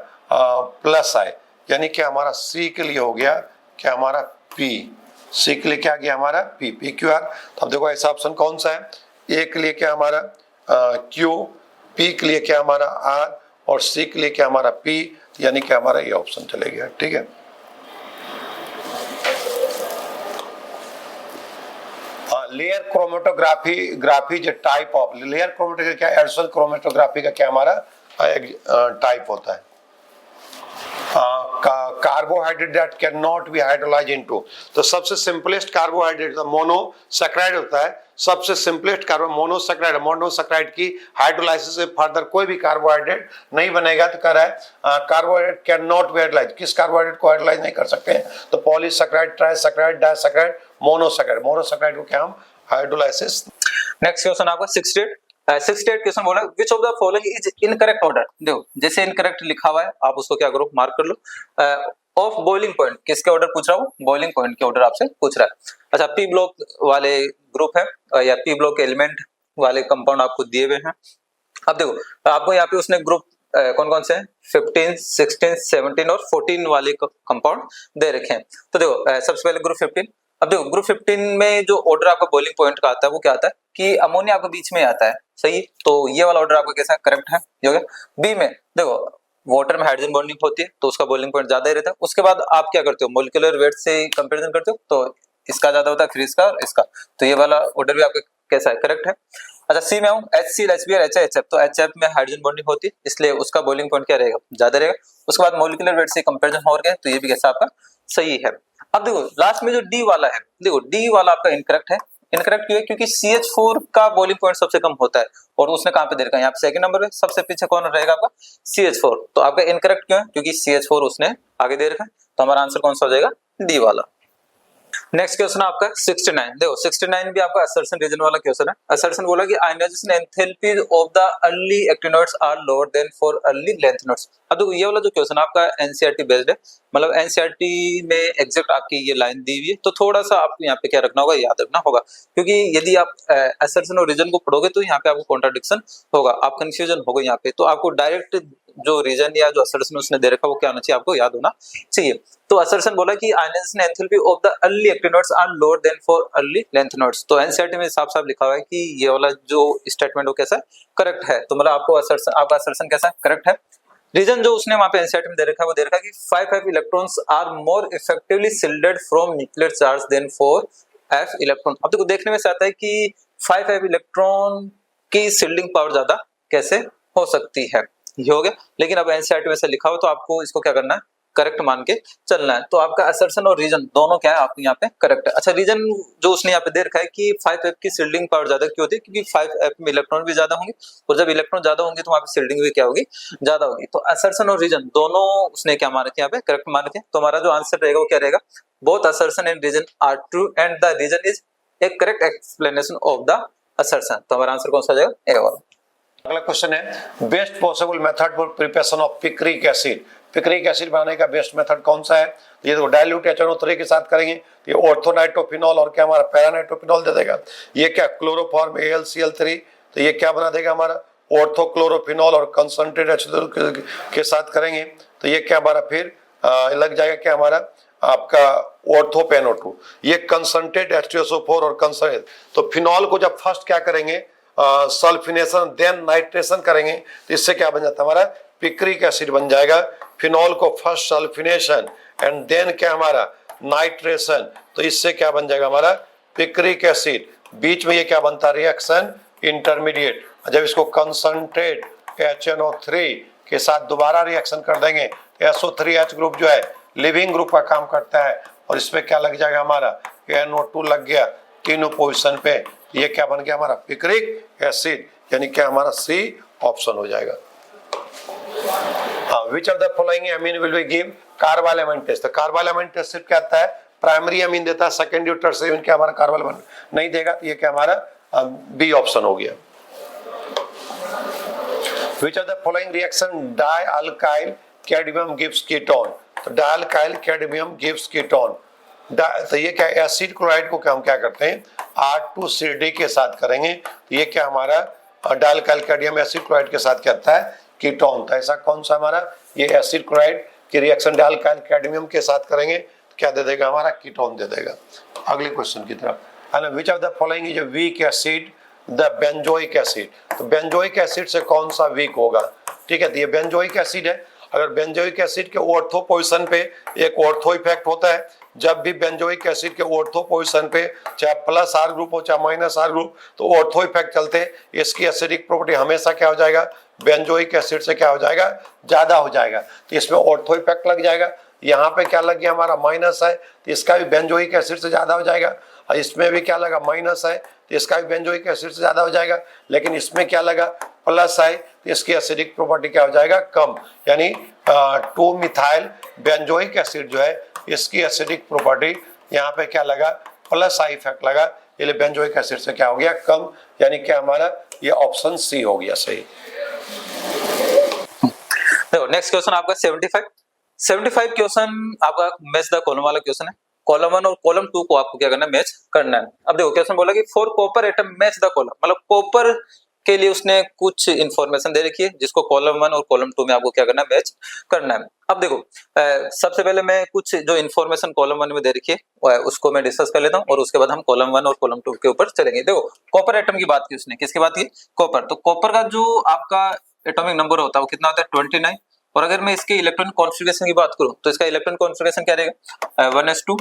+I, यानी क्या हमारा C के लिए हो गया क्या हमारा P, C के लिए क्या गया हमारा P, PQR। तो अब देखो ऐसा ऑप्शन कौन सा है, A के लिए क्या हमारा Q, P के लिए क्या हमारा R और C के लिए क्या हमारा P, यानी क्या हमारा ये ऑप्शन चले गया। ठीक है। लेयर क्रोमेटोग्राफी जो टाइप ऑफ लेयर क्रोमेटोग्राफी क्या, एडिशनल क्रोमेटोग्राफी का क्या हमारा टाइप होता है। Carbohydrate that can not be hydrolyse into, तो सबसे सिंपलेस्ट कार्बोहाइड्रेट मोनोसैकेराइड होता है, सबसे सिंपलेस्ट मोनोसैकेराइड की हाइड्रोलाइसिस से फर्दर कोई भी कार्बोहाइड्रेट नहीं बनेगा। तो कह रहा है carbohydrate can not be hydrolyse, किस कार्बोहाइड्रेट को हाइड्रोलाइज नहीं कर सकते हैं, तो पॉलीसैकेराइड, ट्राइसैकेराइड, डाइसैकेराइड, मोनोसैकेराइड को क्या हम हाइड्रोलाइसिस। नेक्स्ट क्वेश्चन आपका 68 क्वेश्चन बोला विच of the following is incorrect order. देखो जैसे इनकरेक्ट लिखा हुआ है आप उसको क्या करो, मार्क कर लो। ऑफ बॉइलिंग पॉइंट, किसके ऑर्डर पूछ रहा हूँ, बॉइलिंग पॉइंट के ऑर्डर आपसे पूछ रहा है। अच्छा, पी ब्लॉक वाले ग्रुप है या पी ब्लॉक एलिमेंट वाले कंपाउंड आपको दिए हुए हैं। अब देखो आपको यहाँ पे उसने ग्रुप कौन कौन से हैं, 15, 16, 17 और 14 वाले कंपाउंड दे रखे हैं। तो देखो सबसे पहले ग्रुप 15। अब देखो ग्रुप 15 में जो ऑर्डर आपका बॉइलिंग पॉइंट का आता है वो क्या आता है कि अमोनिया आपको बीच में आता है, सही। तो ये वाला ऑर्डर आपका कैसा करेक्ट है, ये हो गया। बी में देखो वाटर में हाइड्रोजन बॉन्डिंग होती है तो उसका बॉइलिंग पॉइंट ज्यादा ही रहता है। उसके बाद आप क्या करते हो, मोलिकुलर वेट से कंपैरिजन करते हो, तो इसका ज्यादा होता है फिर इसका और इसका, तो ये वाला ऑर्डर भी आपका कैसा है, करेक्ट है। अच्छा, सी में हूँ HCl, HBr, HF, तो HF में हाइड्रोजन बॉन्डिंग होती है इसलिए उसका बॉइलिंग पॉइंट क्या रहेगा, ज्यादा रहेगा। उसके बाद मोलिकुलर वेट से कंपैरिजन हो गया तो ये भी कैसा आपका सही है। अब देखो लास्ट में जो डी वाला है, देखो डी वाला आपका इनकरेक्ट है। इनकरेक्ट क्यों है, क्योंकि CH4 का बॉइलिंग पॉइंट सबसे कम होता है और उसने कहां पे दे रखा है, यहाँ पे सेकंड नंबर पे सबसे पीछे कौन रहेगा आपका CH4। तो आपका इनकरेक्ट क्यों है, क्योंकि CH4 उसने आगे दे रखा है। तो हमारा आंसर कौन सा हो जाएगा, डी वाला। नेक्स्ट क्वेश्चन आपका 69। देखो 69 भी आपका असर्शन रीजन वाला क्वेश्चन है। असर्शन बोला कि ionisation enthalpy of the early actinoids are lower than for early lanthanoids. अब देखो ये वाला जो क्वेश्चन आपका एनसीईआरटी बेस्ड है, मतलब एनसीईआरटी में एग्जैक्ट आपकी ये लाइन दी हुई है, तो थोड़ा सा आपको यहाँ पे क्या रखना होगा, याद रखना होगा, क्योंकि यदि आप असर्शन और रीजन को पढ़ोगे तो यहाँ पे आपको कॉन्ट्राडिक्शन होगा, आप कंफ्यूजन होगा यहाँ पे। तो आपको डायरेक्ट जो रीजन या जो असर्शन उसने दे रखा वो क्या होना चाहिए, आपको याद होना चाहिए। तो असर्शन बोला कि ionisation enthalpy of the early actinoids are lower than for early lanthanoids. तो एनसीईआरटी में साफ साफ लिखा हुआ है कि ये वाला जो स्टेटमेंट वो कैसा करेक्ट है। तो मतलब आपको असर्शन, आपका असर्शन कैसा करेक्ट है। रीजन जो उसने वहां पे एनसीईआरटी में दे रखा है वो दे रखा है कि 5f electrons are more effectively shielded from nuclear charge than 4f electron. अब देखो देखने में से आता है कि 5f इलेक्ट्रॉन की शिल्डिंग पावर ज्यादा कैसे हो सकती है, ये हो गया। लेकिन अब एनसीईआरटी में से लिखा हो तो आपको इसको क्या करना है, करेक्ट मान के चलना है। तो आपका असर्शन और रीजन दोनों क्या है, आपको यहाँ पे करेक्ट है। अच्छा, रीजन जो उसने यहाँ पे दे रखा है कि 5f की शिल्डिंग पावर ज्यादा क्यों होती है, क्योंकि 5f में इलेक्ट्रॉन भी ज्यादा होंगे और जब इलेक्ट्रॉन ज्यादा होंगे तो वहाँ पे शिल्डिंग भी क्या होगी, ज्यादा होगी। तो असर्शन और रीजन दोनों उसने क्या मान रखे यहाँ पे, करेक्ट मान रखे। तो हमारा जो आंसर रहेगा वो क्या रहेगा, both assertion and reason are true and the reason is a correct explanation of the assertion. तो हमारा आंसर कौन सा जाएगा, ए वाला। अगला क्वेश्चन है best possible method for preparation of picric acid. Picric acid बनाने का बेस्ट मेथड कौन सा है, ये तो डाइल्यूट HNO3 के साथ करेंगे, ये ऑर्थोनाइट्रोफिनॉल और क्या हमारा पैरानाइट्रोफिनॉल दे देगा। ये क्या क्लोरोफॉर्म AlCl3, तो ये क्या बना देगा हमारा ऑर्थोक्लोरोफिनॉल और कंसंट्रेट H2 के साथ करेंगे तो ये क्या हमारा फिर लग जाएगा क्या हमारा आपका ऑर्थोपेनो2। ये कंसंट्रेट H2SO4 और कंसंट्रेट, तो फिनॉल को जब फर्स्ट क्या करेंगे सल्फिनेशन देन नाइट्रेशन करेंगे तो इससे क्या बन जाता है हमारा पिक्रिक एसिड बन जाएगा। फिनॉल को फर्स्ट सल्फिनेशन एंड देन क्या हमारा नाइट्रेशन, तो इससे क्या बन जाएगा हमारा पिक्रिक एसिड। बीच में ये क्या बनता है रिएक्शन इंटरमीडिएट, जब इसको कंसंट्रेट HNO3 के साथ दोबारा रिएक्शन कर देंगे तो SO3H ग्रुप जो है लिविंग ग्रुप का काम करता है और इसमें क्या लग जाएगा हमारा NO2 लग गया तीनों पोजीशन पे, ये क्या बन गया हमारा पिक्रिक एसिड, यानी क्या हमारा सी ऑप्शन हो जाएगा। Which of the following amine will we give carbylamine test. तो कार्बाल एमाइन टेस्ट सिर्फ क्या आता है, प्राइमरी अमीन देता है, सेकेंडरी और टर्शियरी क्या हमारा कार्बाल एमाइन नहीं देगा। तो ये क्या हमारा बी ऑप्शन हो गया। Which of the following reaction dialkyl cadmium gives ketone? तो dialkyl cadmium gives ketone। तो ये क्या एसिड क्लोराइड को क्या हम क्या करते हैं, R2CD के साथ करेंगे। तो ये क्या हमारा डायल्काइल कैडमियम एसिड क्लोराइड के साथ क्या आता है, कीटोन। तो ऐसा कौन सा हमारा ये एसिड क्लोराइड की रिएक्शन डायल्काइल कैडमियम के साथ करेंगे तो क्या दे देगा हमारा, कीटोन दे देगा। अगले क्वेश्चन की तरफ, विच of the following is a weak acid the benzoic acid. तो बेंजोइक एसिड से कौन सा वीक होगा, ठीक है। तो ये बेंजोइक एसिड है। अगर बेंजोइक एसिड के ऑर्थो पोजीशन पे एक ऑर्थो इफेक्ट होता है, जब भी बेंजोइक एसिड के ऑर्थो पोजीशन पे चाहे प्लस आर ग्रुप हो चाहे माइनस आर ग्रुप, तो ऑर्थो इफेक्ट चलते हैं, इसकी एसिडिक प्रॉपर्टी हमेशा क्या हो जाएगा, बेंजोइक एसिड से क्या हो जाएगा, ज्यादा हो जाएगा। तो इसमें ऑर्थो इफेक्ट लग जाएगा। यहाँ पे क्या लग गया हमारा, माइनस है, तो इसका भी बेंजोइक एसिड से ज्यादा हो जाएगा। और इसमें भी क्या लगा, माइनस है, तो इसका भी बेंजोइक एसिड से ज्यादा हो जाएगा। लेकिन इसमें क्या लगा, प्लस है, तो इसकी एसिडिक प्रॉपर्टी क्या हो जाएगा, कम। यानी 2 मिथाइल बेंजोइक एसिड जो है इसकी एसिडिक प्रॉपर्टी यहाँ पे क्या लगा, प्लस आई इफेक्ट लगा, इसलिए बेंजोइक एसिड से क्या हो गया, कम। यानी क्या हमारा ये ऑप्शन सी हो गया सही। देखो नेक्स्ट क्वेश्चन आपका 75 क्वेश्चन आपका मैच द कॉलम वाला क्वेश्चन है। कॉलम 1 और कॉलम 2 को आपको क्या करना है, मैच करना है। अब देखो क्वेश्चन बोला कि for copper atom match the column, मतलब कॉपर के लिए उसने कुछ इंफॉर्मेशन दे रखी है जिसको कॉलम 1 और कॉलम 2 में आपको क्या करना है, मैच करना है। अब देखो सबसे पहले मैं कुछ जो इंफॉर्मेशन कॉलम 1 में दे रखी है उसको मैं डिस्कस कर लेता हूँ और उसके बाद हम कॉलम 1 और कॉलम 2 के ऊपर चलेंगे। देखो कॉपर एटम की बात की उसने, किसकी बात की, कॉपर। तो कॉपर का जो आपका एटॉमिक नंबर होता है वो कितना होता है, 29। और अगर मैं इसके इलेक्ट्रॉनिक कॉन्फ़िगरेशन की बात करूं तो इसका इलेक्ट्रॉनिक कॉन्फ़िगरेशन क्या रहेगा, 1s2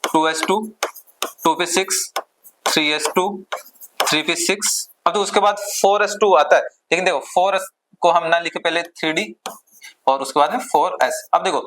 2s2 2p6 3s2 3p6। अब तो उसके बाद 4s2 आता है, लेकिन देखो 4s को हम ना लिखे पहले 3d और उसके बाद में 4s। अब देखो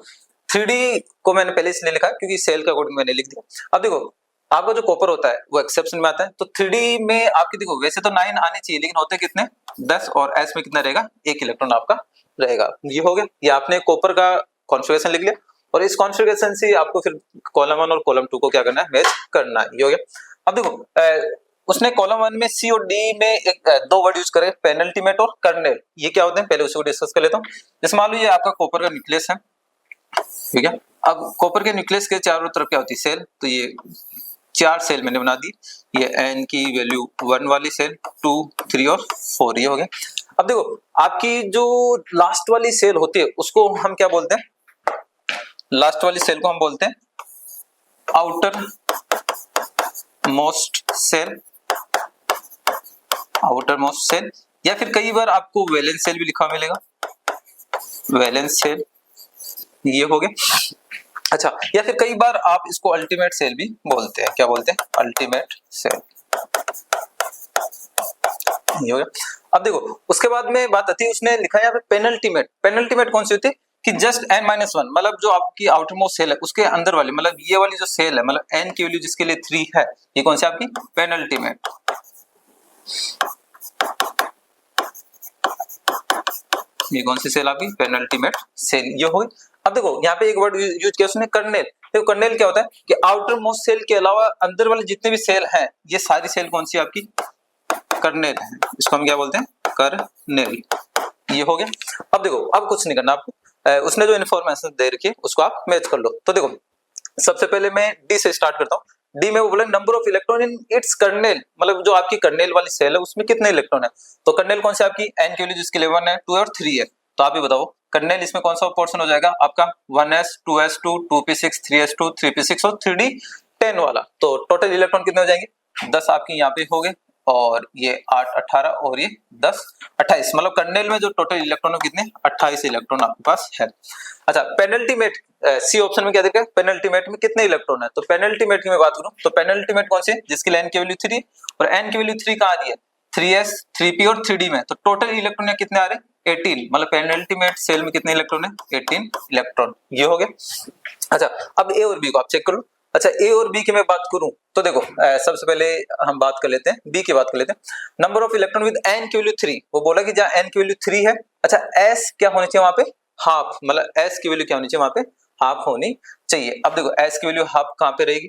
3d को मैंने पहले इसलिए लिखा क्योंकि सेल के अकॉर्डिंग मैंने लिख दिया। अब देखो आपका जो कॉपर होता है वो एक्सेप्शन में आता है। तो 3d में आपकी देखो वैसे तो 9 आने चाहिए, लेकिन होते कितने, 10, और s में कितना रहेगा, 1 इलेक्ट्रॉन आपका रहेगा। ये हो गया, ये आपने कॉपर का कॉन्फ़िगरेशन लिख लिया और इस कॉन्फ़िगरेशन से आपको फिर कॉलम 1 और कॉलम 2 को क्या करना है, मैच करना है। ये हो गया। अब देखो उसने कॉलम 1 में सी और डी में दो वर्ड यूज करे, पेनल्टीमेट और कर्नेल। ये क्या होते हैं पहले उसको डिस्कस कर लेता हूँ। जैसे मान लो ये आपका कॉपर का न्यूक्लियस है, ठीक है। अब कॉपर के न्यूक्लियस के चारों तरफ क्या होती है, सेल। तो ये 4 सेल मैंने बना दी। ये n की वैल्यू 1 वाली सेल, 2, 3 और 4, ये हो गया। अब देखो आपकी जो लास्ट वाली सेल होती है उसको हम क्या बोलते हैं, लास्ट वाली सेल को हम बोलते हैं outermost shell, outermost shell, या फिर कई बार आपको वैलेंस सेल भी लिखा मिलेगा, वैलेंस सेल, ये हो गया। अच्छा, या फिर कई बार आप इसको अल्टीमेट सेल भी बोलते हैं, क्या बोलते हैं, अल्टीमेट सेल, ये हो गया। अब देखो उसके बाद में बात आती है, उसने लिखा है यहाँ पे पेनल्टीमेट। पेनल्टीमेट कौन सी होती है कि जस्ट n-1, मतलब जो आपकी आउटर मोस्ट सेल है उसके अंदर वाली, मतलब ये वाली जो सेल है, मतलब n की वैल्यू जिसके लिए 3 है, ये कौन सी आपकी पेनल्टीमेट। ये कौन सी सेल आपकी, पेनल्टीमेट सेल, ये हो गई। अब देखो यहाँ पे एक वर्ड यूज किया उसने, कर्नेल। देखो कर्नेल क्या होता है कि आउटर मोस्ट सेल के अलावा अंदर वाले जितने भी सेल हैं, ये सारी सेल कौन सी आपकी, कर्नेल है। इसको हम क्या बोलते हैं, कर्नेल, ये हो गया। अब देखो अब कुछ नहीं करना आपको, उसने जो इन्फॉर्मेशन दे रखी है उसको आप मैच कर लो। तो देखो सबसे पहले मैं डी से स्टार्ट करता हूँ। डी में वो बोला number of electron in its kernel, मतलब जो आपकी कर्नेल वाली सेल है उसमें कितने इलेक्ट्रॉन है। तो कर्नेल कौन सी आपकी, n की वैल्यू जिसके लिए 1 है, 2 और 3 है। तो आप ही बताओ कर्नेल इसमें कौन सा पोर्शन हो जाएगा आपका, 1s 2s2 2p6 3s2 3p6 और 3d 10 वाला। तो टोटल इलेक्ट्रॉन कितने हो जाएंगे, 10 आपकी यहाँ पे हो गए, और ये 8 18 और ये 10 28, मतलब कर्नेल में जो टोटल इलेक्ट्रॉन कितने, 28 इलेक्ट्रॉन आपके पास है। अच्छा, पेनल्टीमेट सी ऑप्शन में क्या देखा है, पेनल्टीमेट में कितने इलेक्ट्रॉन है। तो पेनल्टीमेट की मैं बात करूं तो पेनल्टीमेट कौन सी है, जिसकी n की वैल्यू 3 और n की वैल्यू 3 कहां दी है, 3s 3p और 3d में। तो टोटल इलेक्ट्रॉन कितने आ रहे हैं, 18, मतलब पेनल्टीमेट सेल में कितने इलेक्ट्रॉन है, 18 इलेक्ट्रॉन, ये हो गया। अच्छा, अब ए और बी को आप चेक करो। अच्छा, ए और बी की मैं बात करूं तो देखो सबसे पहले हम बात कर लेते हैं बी की बात कर लेते हैं। Number of electron with n की वैल्यू 3, वो बोला कि जहां n की वैल्यू 3 है, अच्छा s क्या होनी चाहिए वहां पे, हाफ, मतलब s की वैल्यू क्या होनी चाहिए वहां पे, हाफ होनी चाहिए। अब देखो एस की वैल्यू हाफ कहाँ पे रहेगी,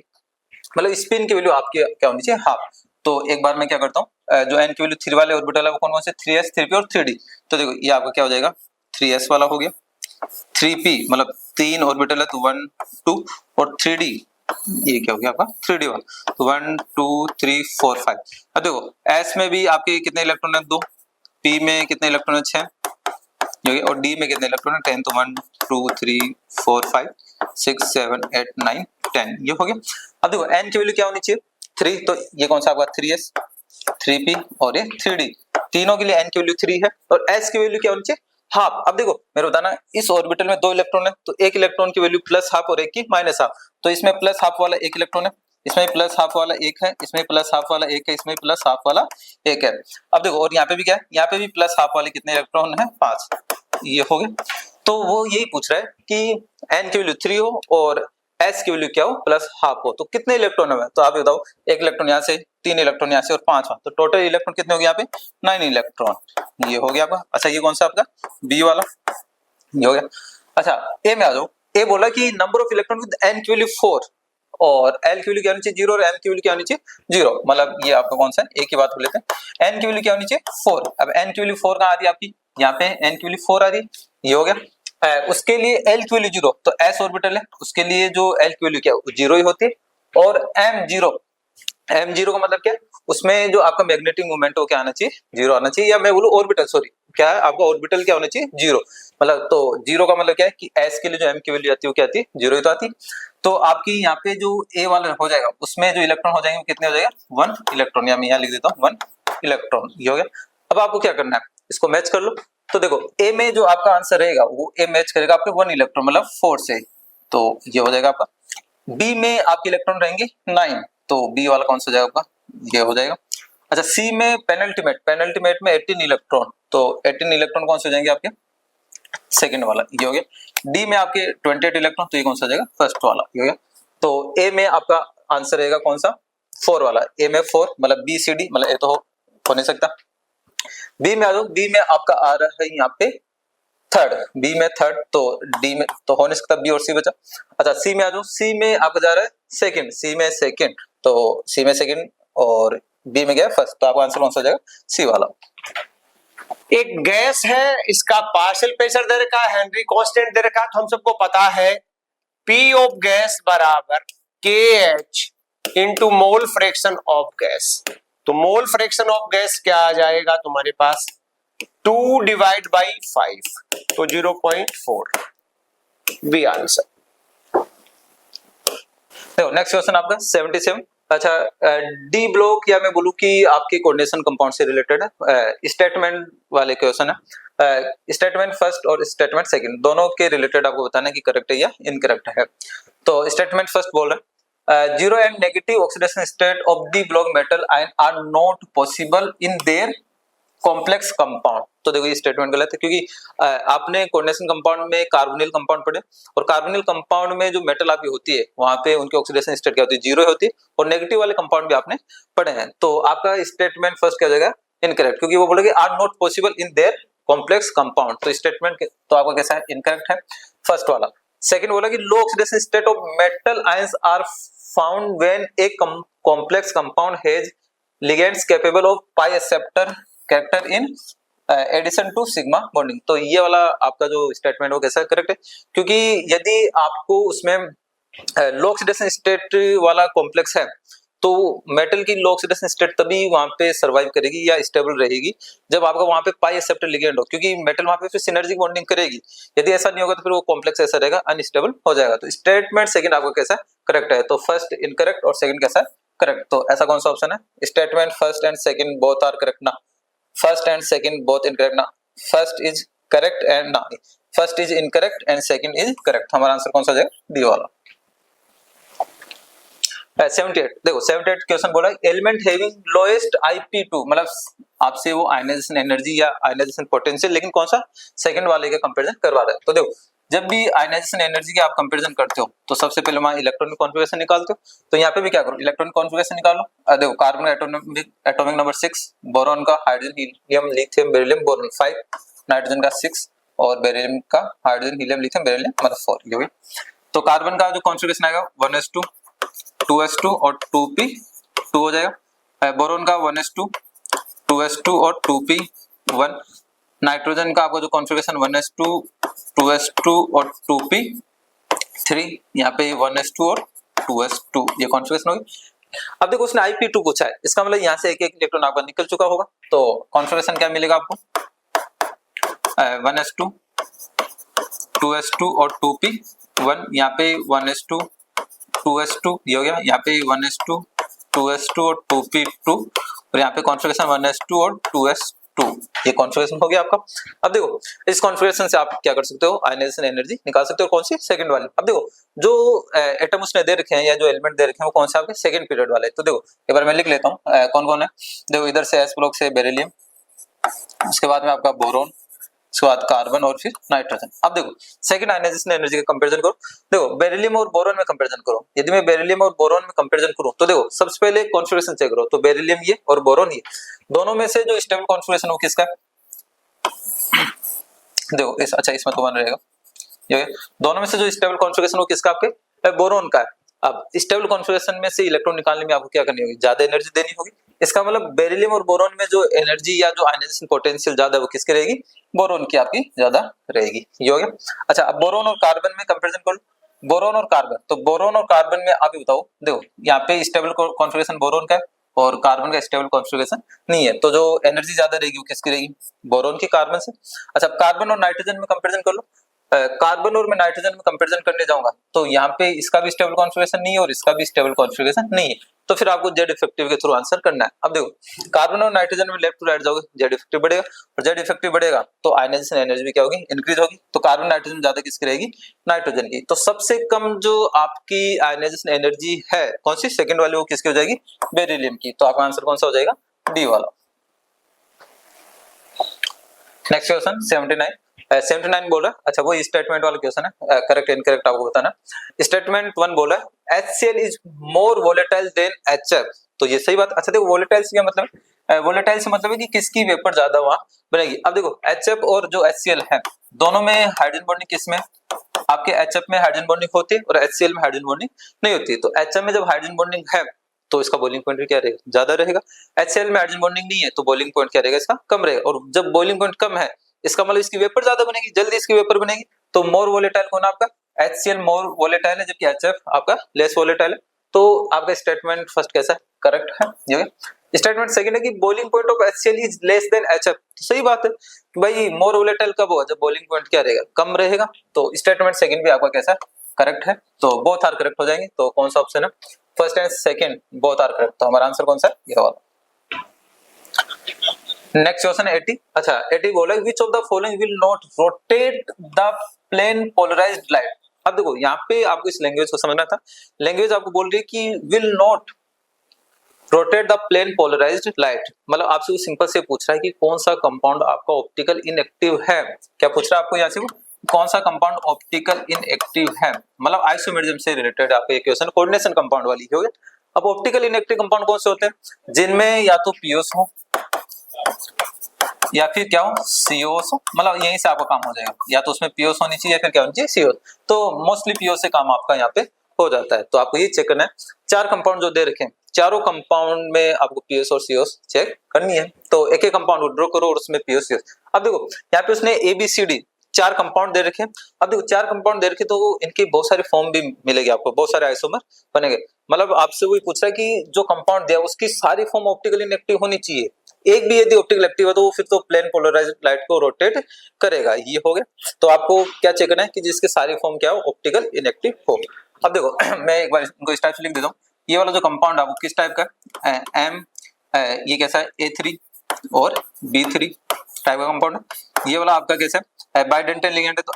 मतलब स्पिन की वैल्यू आपकी क्या होनी चाहिए, हाफ। तो एक बार मैं क्या करता हूँ, जो एन की वैल्यू 3 वाले ऑर्बिटल है वो कौन कौन से, 3s 3p और 3d। तो देखो ये आपका क्या हो जाएगा, 3s वाला हो गया, 3p मतलब 3 ऑर्बिटल है तो 1 2, और 3d ये क्या हो गया आपका 3d वाला, तो 1 2 3 4 5। अब देखो s में भी आपके कितने इलेक्ट्रॉन है, 2, p में कितने इलेक्ट्रॉन है, 6, और d में कितने इलेक्ट्रॉन है, 10। तो 1 2 3 4 5 6 7 8 9 10 ये हो गया। अब देखो n की वैल्यू क्या होनी चाहिए, 3, तो ये कौन सा आपका 3s 3p और ये 3d, तीनों के लिए n की वैल्यू 3 है, और s की वैल्यू क्या होनी चाहिए, हाफ। अब देखो मेरे बताना, इस ऑर्बिटल में 2 इलेक्ट्रॉन है, तो एक इलेक्ट्रॉन की वैल्यू प्लस हाफ और एक की माइनस हाफ। तो इसमें प्लस हाफ वाला एक इलेक्ट्रॉन है, इसमें प्लस हाफ वाला एक है, इसमें प्लस हाफ वाला एक है, इसमें प्लस हाफ वाला एक है। अब देखो और यहाँ पे भी क्या है, यहाँ पे भी प्लस हाफ वाले कितने इलेक्ट्रॉन है, 5, ये हो गए। तो वो यही पूछ रहा है कि n की वैल्यू 3 हो और s की वैल्यू क्या हो, प्लस हाफ हो, तो कितने इलेक्ट्रॉन है। तो आप बताओ, एक इलेक्ट्रॉन यहाँ से, 3 इलेक्ट्रॉन यहाँ से और 5 तो टोटल इलेक्ट्रॉन कितने हो गए यहाँ पे, 9 इलेक्ट्रॉन, ये हो गया आपका। अच्छा ये कौन सा आपका बी वाला, ये हो गया। अच्छा ए में आ जाओ, ए बोला कि number of electron with n की वैल्यू 4 और l की वैल्यू क्या होनी चाहिए 0 और m की वैल्यू क्या होनी चाहिए 0, मतलब ये आपका कौन सा है, a की बात कर लेते हैं। n की वैल्यू क्या होनी चाहिए 4, अब n की वैल्यू 4 कहाँ आ रही है आपकी, यहाँ पे n की वैल्यू 4 आ रही है, ये हो गया। उसके लिए l की वैल्यू 0, तो s ऑर्बिटल है उसके लिए जो l की वैल्यू क्या है 0 ही होती है, और m0 का मतलब क्या है, उसमें जो आपका मैग्नेटिक मोमेंट हो क्या आना चाहिए 0 आना चाहिए, या मैं बोलूं ऑर्बिटल, सॉरी क्या है आपका ऑर्बिटल क्या होना चाहिए 0, मतलब तो 0 का मतलब क्या है कि s के लिए जो m की वैल्यू आती है वो क्या आती है 0 ही तो आती है। तो आपकी यहाँ पे जो a वाला हो जाएगा उसमें जो इलेक्ट्रॉन हो जाएंगे वो कितने हो जाएगा 1 इलेक्ट्रॉन, या मैं यहाँ लिख देता हूँ 1 इलेक्ट्रॉन, ये हो गया। अब आपको क्या करना है, इसको मैच कर लो। तो देखो a में जो आपका आंसर रहेगा वो a मैच करेगा आपके 1 इलेक्ट्रॉन मतलब 4 से, तो ये हो जाएगा आपका। b में आपके इलेक्ट्रॉन रहेंगे 9, तो b वाला कौन सा हो जाएगा आपका, ये हो जाएगा। अच्छा c में पेनल्टीमेट में 18 इलेक्ट्रॉन, तो 18 इलेक्ट्रॉन कौन से हो जाएंगे आपके, सेकंड वाला, ये हो गया। डी में आपके 28 इलेक्ट्रॉन, तो ये कौन सा हो जाएगा फर्स्ट वाला, ये हो गया। तो ए में आपका आंसर रहेगा कौन सा 4 वाला, ए में 4 मतलब बी सी डी, मतलब ए तो हो नहीं सकता। बी में आ जाओ, बी में आपका आ रहा है यहाँ पे थर्ड, बी में थर्ड, तो डी में तो हो नहीं सकता, बी और सी बचा। अच्छा सी में आ जाओ, सी में आपका जा रहा है सेकंड, सी में सेकंड, तो सी में सेकंड और बी में गया फर्स्ट, तो आपका आंसर कौन सा हो जाएगा सी वाला। एक गैस है, इसका पार्शियल प्रेशर दे रखा है, हेनरी कांस्टेंट दे रखा है, तो हम सबको पता है पी ऑफ गैस बराबर के H into mole fraction of gas. तो मोल फ्रैक्शन ऑफ गैस क्या आ जाएगा तुम्हारे पास 2 डिवाइड बाई 5, तो 0.4 बी आंसर। देखो नेक्स्ट क्वेश्चन आपका 77। अच्छा डी ब्लॉक, या मैं बोलूं कि आपके कोऑर्डिनेशन कंपाउंड से रिलेटेड है, स्टेटमेंट वाले क्वेश्चन है, स्टेटमेंट फर्स्ट और स्टेटमेंट सेकंड दोनों के रिलेटेड आपको बताना है कि करेक्ट है या इनकरेक्ट है। तो स्टेटमेंट फर्स्ट बोल रहे हैं zero and negative oxidation state of D block metal ion are not possible in their complex compound. तो देखो ये स्टेटमेंट गलत है, क्योंकि आपने कोऑर्डिनेशन कंपाउंड में कार्बोनिल कंपाउंड पढ़े, और कार्बोनिल कंपाउंड में जो मेटल आपकी होती है वहां पे उनकी ऑक्सीडेशन स्टेट क्या होती है 0 होती है, और नेगेटिव वाले कंपाउंड भी आपने पढ़े हैं। तो आपका स्टेटमेंट फर्स्ट क्या हो जाएगा इनकरेक्ट, क्योंकि वो बोलेगे are not possible in their complex compound, तो स्टेटमेंट तो आपका कैसा है इनकरेक्ट है फर्स्ट वाला। सेकंड बोला कि low oxidation state of metal ions are found when a complex compound has ligands capable of pi acceptor character in addition to sigma bonding. तो ये वाला आपका जो स्टेटमेंट वो कैसा करेक्ट है, क्योंकि यदि आपको उसमें लो ऑक्सीडेशन स्टेट वाला कॉम्प्लेक्स है तो मेटल की लो ऑक्सीडेशन स्टेट तभी वहां पे सर्वाइव करेगी या स्टेबल रहेगी जब आपका वहां पे पाई एक्सेप्टर लिगेंड हो, क्योंकि मेटल वहां पे फिर सिनर्जिक बॉन्डिंग करेगी। यदि ऐसा नहीं होगा तो फिर वो कॉम्प्लेक्स ऐसा रहेगा, अनस्टेबल हो जाएगा। तो स्टेटमेंट सेकंड आपका कैसा करेक्ट है, तो फर्स्ट इनकरेक्ट और सेकंड कैसा करेक्ट। तो ऐसा कौन सा ऑप्शन है, statement first and second both are correct ना, first and second both incorrect ना, फर्स्ट इज करेक्ट एंड ना, first is incorrect and second is correct. हमारा आंसर कौन सा जाएगा डी वाला। 78 देखो 78 क्वेश्चन बोला एलिमेंट हैविंग लोएस्ट IP2, मतलब आपसे वो आयनाइजेशन एनर्जी या आयनाइजेशन पोटेंशियल, लेकिन कौन सा सेकंड वाले का कंपैरिजन करवा रहा है। तो देखो जब भी आयनाइजेशन एनर्जी के आप कंपैरिजन करते हो तो सबसे पहले वहां इलेक्ट्रॉनिक कॉन्फ़िगरेशन निकालते हो, तो यहाँ पे भी क्या करो इलेक्ट्रॉनिक कॉन्फ़िगरेशन निकालो। देखो कार्बन एटॉमिक नंबर 6, बोरॉन का hydrogen helium lithium beryllium boron 5, nitrogen का 6 और बेरिलियम का हाइड्रोजन हीलियम लिथियम बेरिलियम मतलब 4, ये हुई। तो कार्बन का जो कॉन्फ़िगरेशन आएगा 1s2 2s2 और 2p2 हो जाएगा। बोरोन का 1s2 2s2 और 2p1। नाइट्रोजन का आपका जो कॉन्फ़िगरेशन 1s2 2s2 और 2p3, यहाँ पे 1s2 और 2s2 ये कॉन्फ़िगरेशन होगी। अब देखो उसने IP2 पूछा है, इसका मतलब यहाँ से एक एक इलेक्ट्रॉन आपका निकल चुका होगा, तो कॉन्फ़िगरेशन क्या मिलेगा आपको 1s2 2s2 और 2p1, यहाँ पे 1s2 2s2 ये हो गया, यहाँ पे 1s2 2s2 और 2p2 और यहाँ पे कॉन्फ़िगरेशन 1s2 और 2s2 ये कॉन्फ़िगरेशन हो गया आपका। अब देखो इस कॉन्फ़िगरेशन से आप क्या कर सकते हो, आयनाइजेशन एनर्जी निकाल सकते हो। कौन सी? सेकंड वाली। अब देखो जो एटम उसने दे रखे हैं या जो एलिमेंट दे रखे हैं वो कौन से आपके सेकंड पीरियड वाले। तो देखो एक बार मैं लिख लेता हूँ कौन कौन है। देखो इधर से एस ब्लॉक से बेरिलियम, उसके बाद में आपका बोरोन, उसके बाद कार्बन और फिर नाइट्रोजन। अब देखो सेकंड आयनाइजेशन एनर्जी का कंपैरिजन करो। देखो बेरिलियम और बोरोन में कंपैरिजन करो। यदि मैं बेरिलियम और बोरोन में कंपैरिजन करूं तो देखो सबसे पहले कॉन्फ़िगरेशन चेक करो, तो बेरिलियम ये और बोरोन ये, दोनों में से जो स्टेबल कॉन्फ़िगरेशन वो किसका है? देखो इस अच्छा इसमें तो 1 रहेगा, ये दोनों में से जो स्टेबल कॉन्फ़िगरेशन वो किसका? आपके बोरोन का है। अब स्टेबल कॉन्फ़िगरेशन में से इलेक्ट्रॉन निकालने में आपको क्या करनी होगी? ज्यादा एनर्जी देनी होगी। इसका मतलब बेरिलियम और बोरोन में जो एनर्जी या जो आयनाइजेशन पोटेंशियल ज्यादा है वो किसकी रहेगी? बोरोन की आपकी ज्यादा रहेगी। ये हो गया। अच्छा अब बोरोन और कार्बन में कंपैरिजन कर लो। बोरोन और कार्बन, तो बोरोन और कार्बन में आप बताओ, देखो यहाँ पे स्टेबल कॉन्फ़िगरेशन बोरोन का है और कार्बन का स्टेबल कॉन्फ़िगरेशन नहीं है, तो जो एनर्जी ज्यादा रहेगी वो किसकी रहेगी? बोरोन की, कार्बन से। अच्छा कार्बन और नाइट्रोजन में कंपैरिजन कर लो। कार्बन और मैं नाइट्रोजन में कंपैरिजन करने जाऊंगा तो यहाँ पे इसका भी स्टेबल कॉन्फ़िगरेशन नहीं है और इसका भी स्टेबल कॉन्फ़िगरेशन नहीं है, तो फिर आपको जेड इफेक्टिव के थ्रू आंसर करना है। अब देखो कार्बन और नाइट्रोजन में लेफ्ट टू राइट जाओगे जेड इफेक्टिव बढ़ेगा और जेड इफेक्टिव बढ़ेगा तो आयनाइजेशन एनर्जी भी क्या होगी? इंक्रीज होगी। तो कार्बन नाइट्रोजन ज्यादा किसकी रहेगी? नाइट्रोजन की। तो सबसे कम जो आपकी आयनाइजेशन एनर्जी है कौन सी? सेकंड वाली, वो किसकी हो जाएगी? बेरिलियम की। तो आपका आंसर कौन सा हो जाएगा? डी वाला। नेक्स्ट क्वेश्चन 79 बोल रहा है। अच्छा वो स्टेटमेंट वाला क्वेश्चन है, करेक्ट इनकरेक्ट आपको बताना। स्टेटमेंट 1 बोला है HCl is more volatile than HF, तो ये सही बात। अच्छा देखो वोलेटाइल से क्या मतलब है? वोलेटाइल से मतलब है कि किसकी वेपर ज्यादा वहां बनेगी। अब देखो HF और जो HCl है दोनों में हाइड्रोजन बॉन्डिंग किसमें? आपके HF में हाइड्रोजन बॉन्डिंग होती है और HCl में हाइड्रोजन बॉन्डिंग नहीं होती। तो HF में जब हाइड्रोजन बॉन्डिंग है तो इसका बॉइलिंग पॉइंट क्या रहेगा? ज्यादा रहेगा। HCl में हाइड्रोजन बॉन्डिंग नहीं है तो बॉइलिंग पॉइंट क्या रहेगा? इसका कम रहेगा। और जब बॉइलिंग पॉइंट कम है इसका मतलब इसकी वेपर ज्यादा बनेगी, जल्दी इसकी वेपर बनेगी। तो मोर वोलेटाइल कौन है आपका? HCl मोर वोलेटाइल है जबकि HF आपका लेस वोलेटाइल है। तो आपका स्टेटमेंट फर्स्ट कैसा है? करेक्ट है। ये स्टेटमेंट सेकंड है कि boiling point of HCl is less than HF, तो सही बात है कि भाई मोर वोलेटाइल कब होगा? जब बॉइलिंग पॉइंट क्या रहेगा? कम रहेगा। तो स्टेटमेंट सेकंड भी आपका कैसा? करेक्ट है। तो बोथ आर करेक्ट हो जाएंगे। तो कौन सा ऑप्शन है? First and second both are correct. तो हमारा आंसर कौन सा है? ये वाला। Next question 80। अच्छा 80 बोला which of the following will not rotate the plane polarised light. अब देखो यहाँ पे आपको इस लैंग्वेज को समझना था। लैंग्वेज आपको बोल रही है कि will not rotate the plane polarised light, मतलब आपसे वो सिंपल से पूछ रहा है कि कौन सा कंपाउंड आपका ऑप्टिकल इनएक्टिव है। क्या पूछ रहा है आपको यहाँ से? वो कौन सा कंपाउंड ऑप्टिकल इनएक्टिव है, मतलब आइसोमेरिज्म से रिलेटेड आपका ये क्वेश्चन कोऑर्डिनेशन कंपाउंड वाली हो गया। अब ऑप्टिकल इनएक्टिव कंपाउंड कौन से होते हैं? जिनमें या तो पीओस हो या फिर क्या हो? सीओस हो, मतलब यहीं से आपका काम हो जाएगा। या तो उसमें पीओस होनी चाहिए या फिर क्या होनी चाहिए? सीओस। तो मोस्टली पीओस से काम आपका यहाँ पे हो जाता है। तो आपको ये चेक करना है, 4 कंपाउंड जो दे रखे हैं चारों कंपाउंड में आपको पीओस और सीओस चेक करनी है। तो एक एक कंपाउंड ड्रॉ करो और उसमें पीओस सीओस। अब देखो यहाँ पे उसने ABCD 4 कंपाउंड दे रखे हैं। अब देखो 4 कंपाउंड दे रखे तो इनकी बहुत सारी फॉर्म भी मिलेगी आपको, बहुत सारे आइसोमर बनेंगे। मतलब आपसे वही पूछ रहा है कि जो कंपाउंड दिया उसकी सारी फॉर्म ऑप्टिकल इनएक्टिव होनी चाहिए। एक भी यदि ऑप्टिकल एक्टिव है तो वो फिर तो प्लेन पोलराइज्ड लाइट को रोटेट करेगा। ये हो गया। तो आपको क्या चेक करना है कि जिसके सारी फॉर्म क्या हो? ऑप्टिकल इनएक्टिव हो। अब देखो मैं एक बार इनको इस टाइप से लिख देता हूँ। ये वाला जो कंपाउंड है वो किस टाइप का है? M ये कैसा है? A3 और B3 टाइप का कंपाउंड है। ये वाला आपका कैसा है? बाइडेंटल लिगेंड है तो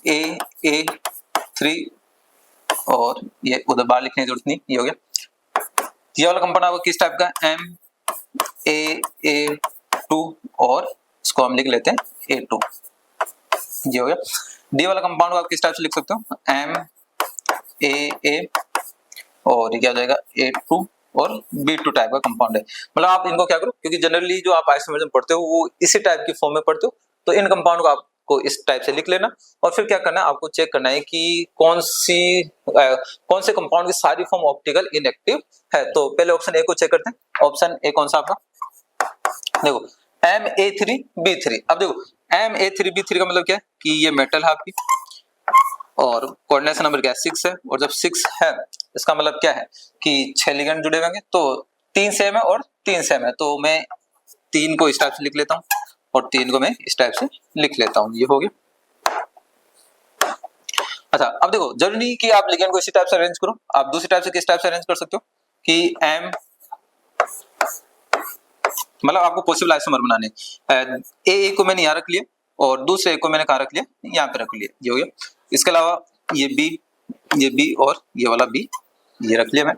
MAA3 और ये उधर बाहर लिखने की जरूरत नहीं, ये हो गया। ये वाला कंपाउंड आपको किस टाइप का? MAA2 और इसको हम लिख लेते हैं A2, ये हो गया। डी वाला कंपाउंड आप किस टाइप से लिख सकते हो? MAA और ये क्या हो जाएगा? A2 और B2 टाइप का कंपाउंड है। मतलब आप इनको क्या करो, क्योंकि जनरली जो आप आइसोमेरिज्म पढ़ते हो वो इसी टाइप की फॉर्म में पढ़ते हो, तो इन कंपाउंड को आप को इस टाइप से लिख लेना और फिर क्या करना है, आपको चेक करना है कि कौन से कंपाउंड की सारी फॉर्म ऑप्टिकल इनएक्टिव है। तो पहले ऑप्शन ए को चेक करते हैं। ऑप्शन ए कौन सा आपका, देखो Ma3B3। अब देखो Ma3B3 का मतलब क्या है कि ये मेटल है आपकी और कोऑर्डिनेशन नंबर क्या है 6 है, और जब 6 है इसका मतलब क्या है कि 6 लिगेंड जुड़े होंगे, तो 3 सेम है और 3 सेम है, तो मैं 3 को इस टाइप से लिख लेता हूँ और 3 को मैं इस टाइप से लिख लेता हूँ, ये हो गया। अच्छा अब देखो जरूरी नहीं कि आप लिगेंड को इसी टाइप से अरेंज करो, आप दूसरी टाइप से किस टाइप से अरेंज कर सकते हो कि एम, मतलब आपको पॉसिबल आइसोमर बनाने, ए को मैंने यहाँ रख लिया और दूसरे को मैंने कहाँ रख लिया, यहाँ पे रख लिया, ये हो गया। इसके अलावा ये बी और ये वाला बी ये रख लिया मैं,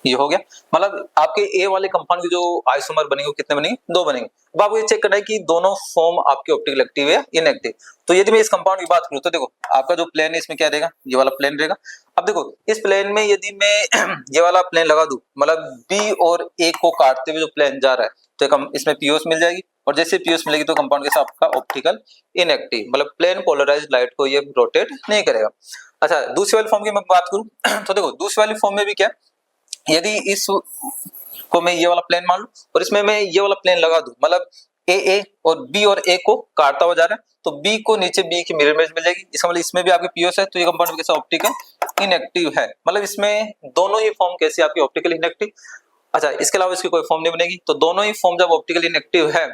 ये हो गया। मतलब आपके ए वाले कंपाउंड के जो आइसोमर बनेंगे वो कितने बनेंगे, 2 बनेंगे। अब आपको ये चेक करना है कि दोनों फॉर्म आपके ऑप्टिकल एक्टिव है या इनएक्टिव। तो यदि मैं इस कंपाउंड की बात करूं तो देखो आपका जो प्लेन है इसमें क्या रहेगा, ये वाला प्लेन रहेगा। अब देखो इस प्लेन में यदि मैं ये वाला प्लेन लगा दूं, मतलब बी और ए को काटते हुए जो प्लेन जा रहा है, तो इसमें पीओएस मिल जाएगी और जैसे पीओएस मिलेगी तो कंपाउंड के साथ आपका ऑप्टिकल इनएक्टिव, मतलब प्लेन पोलराइज्ड लाइट को ये रोटेट नहीं करेगा। अच्छा दूसरी वाली फॉर्म की मैं बात करूं तो देखो दूसरी वाली फॉर्म में भी क्या, यदि इस को मैं ये वाला प्लेन मान लूं और इसमें मैं ये वाला प्लेन लगा दूं, मतलब ए और बी को काटता हुआ जा रहा है, तो बी को नीचे बी की मिरर इमेज मिल जाएगी, इसका मतलब इसमें भी आपके पीओएस है, तो ये कंपाउंड कैसा ऑप्टिकल इनएक्टिव है, मतलब इसमें दोनों ही फॉर्म कैसी आपकी ऑप्टिकल इनएक्टिव। अच्छा इसके अलावा इसकी कोई फॉर्म नहीं बनेगी, तो दोनों ही फॉर्म जब ऑप्टिकल इनएक्टिव है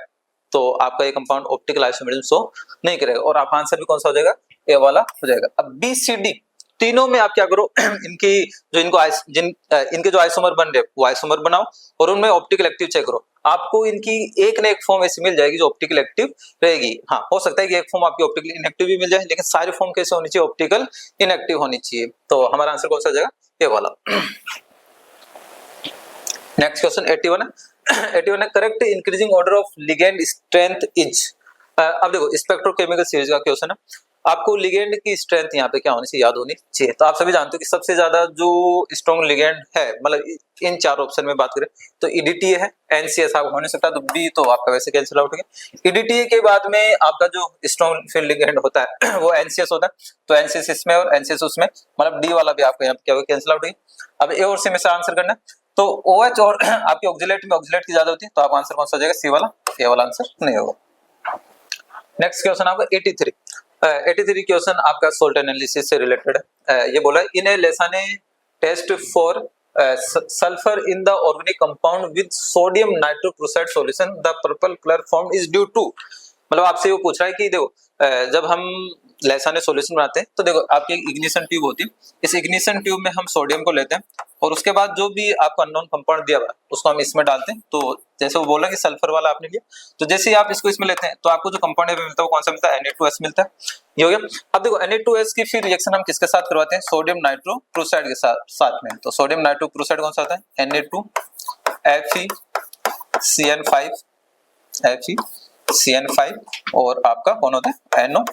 तो आपका ये कंपाउंड ऑप्टिकल आइसोमरिज्म शो नहीं करेगा और आपका आंसर भी कौन सा हो जाएगा, ए वाला हो जाएगा। अब बी सी डी तीनों में आप क्या करो इनकी जो इनके जो आइसोमर बन रहे वो आइसोमर बनाओ और उनमें ऑप्टिकल एक्टिव चेक करो, आपको इनकी एक ना एक फॉर्म ऐसी मिल जाएगी जो ऑप्टिकल एक्टिव रहेगी। हाँ हो सकता है कि एक फॉर्म आपकी ऑप्टिकल इनएक्टिव भी मिल जाए, लेकिन सारी फॉर्म कैसे होनी चाहिए, ऑप्टिकल इनएक्टिव होनी चाहिए। तो हमारा आंसर कौन सा हो जाएगा, ये वाला। नेक्स्ट क्वेश्चन 81 है। 81 है correct increasing order of ligand strength is. अब देखो स्पेक्ट्रोकेमिकल सीरीज का क्वेश्चन है, आपको लिगेंड की स्ट्रेंथ यहाँ पे क्या होनी चाहिए, याद होनी चाहिए। तो आप सभी जानते हो कि सबसे ज्यादा जो स्ट्रॉन्ग लिगेंड है, मतलब इन 4 ऑप्शन में बात करें तो ईडीटीए है, एनसीएस आपको हो नहीं सकता, तो बी तो आपका वैसे कैंसिल आउट हो गया। ईडीटीए के बाद में आपका जो स्ट्रॉन्ग फील्ड लिगेंड होता है वो एनसीएस होता है, तो एनसीएस इसमें और एनसीएस उसमें, मतलब डी वाला भी आपका यहाँ पे क्या हो गया, कैंसिल आउट हो गया। अब ए और सी में से आंसर करना है, तो OH और आपके ऑक्सिलेट में ऑक्सिलेट की ज्यादा होती है, तो आपका आंसर कौन सा हो जाएगा, सी वाला, ए वाला आंसर नहीं होगा। नेक्स्ट क्वेश्चन आपका 83 क्वेश्चन आपका सोल्ट एनालिसिस से रिलेटेड है। ये बोला in a Lassaigne test for sulphur in the organic compound with sodium nitrochloride solution the purple colour form is due to, मतलब आपसे वो पूछ रहा है कि देखो जब हम लेसाने सॉल्यूशन बनाते हैं तो देखो आपकी एक इग्निशन ट्यूब होती है, इस इग्निशन ट्यूब में हम सोडियम को लेते हैं और उसके बाद जो भी आपको अननोन कंपाउंड दिया हुआ है उसको हम इसमें डालते हैं। तो जैसे वो बोला कि सल्फर वाला आपने लिया, तो जैसे ही आप इसको इसमें लेते हैं तो आपको जो कंपाउंड मिलता है वो कौन सा मिलता है, Na2S मिलता है, ये हो गया। अब देखो Na2S की फिर रिएक्शन हम किसके साथ करवाते हैं, सोडियम नाइट्रोक्लोराइड के साथ में, तो सोडियम नाइट्रोक्लोराइड कौन सा होता है, Na2FeCN5 और आपका कौन होता है, NO,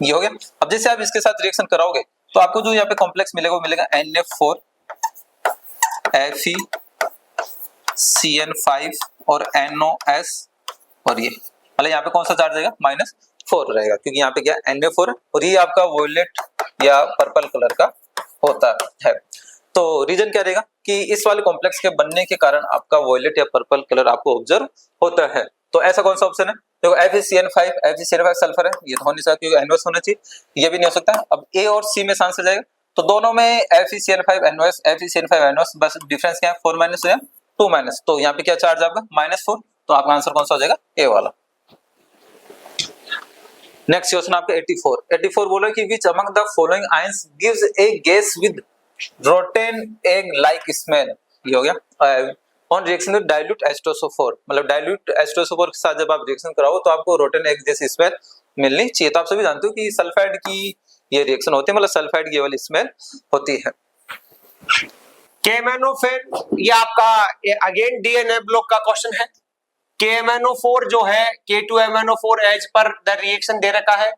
ये हो गया। अब जैसे आप इसके साथ रिएक्शन कराओगे तो आपको जो यहाँ पे कॉम्प्लेक्स मिलेगा वो मिलेगा NF4FeCN5 और NOS, और ये मतलब यहाँ पे कौन सा चार्ज रहेगा, -4 रहेगा, क्योंकि यहाँ पे क्या Na4 है और ये आपका वोयलेट या पर्पल कलर का होता है। तो रीजन क्या रहेगा कि इस वाले कॉम्प्लेक्स के बनने के कारण आपका वोयलेट या पर्पल कलर आपको ऑब्जर्व होता है। तो ऐसा कौन सा ऑप्शन है, देखो FeCN5 सल्फर है, ये तो हो नहीं सकता क्योंकि NOS होना चाहिए, ये भी नहीं हो सकता। अब ए और सी में आंसर जाएगा, तो दोनों में FeCN5NOS बस डिफरेंस क्या है, 4- या 2-, तो यहाँ पे क्या चार्ज आपका -4, तो आपका आंसर कौन सा हो जाएगा, ए वाला। नेक्स्ट क्वेश्चन आपका 84 बोला कि which among the following ions gives A gas with rotten egg like smell, ये हो गया। On reaction with dilute H2SO4, मतलब डाइल्यूट H2SO4 के साथ जब आप रिएक्शन कराओ तो आपको रोटेन एग जैसी स्मेल मिलनी चाहिए। तो आप सभी जानते हो कि सल्फाइड की ये रिएक्शन होती है, मतलब सल्फाइड की ये वाली स्मेल होती है। KMnO4 ये आपका अगेन डीएनए ब्लॉक का क्वेश्चन है। KMnO4 जो है K2MnO4H पर द रिएक्शन दे रखा है,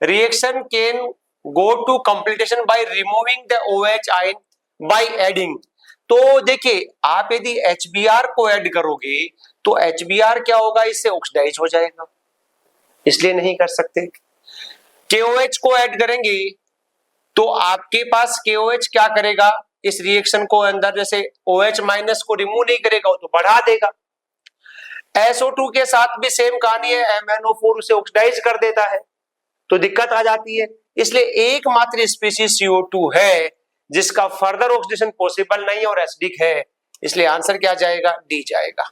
reaction can go to completion by removing the OH ion by adding. तो देखिए आप यदि HBr को ऐड करोगे तो HBr क्या होगा, इससे ऑक्सीडाइज हो जाएगा, इसलिए नहीं कर सकते। KOH को ऐड करेंगे तो आपके पास KOH क्या करेगा, इस रिएक्शन को अंदर जैसे OH माइनस को रिमूव नहीं करेगा, वो तो बढ़ा देगा। SO2 के साथ भी सेम कहानी है, MnO4 उसे ऑक्सीडाइज कर देता है, तो दिक्कत आ जाती है। इसलिए एकमात्र स्पीशीज CO2 है जिसका फर्दर ऑक्सीडेशन पॉसिबल नहीं और एसिडिक है, इसलिए आंसर क्या जाएगा, डी जाएगा।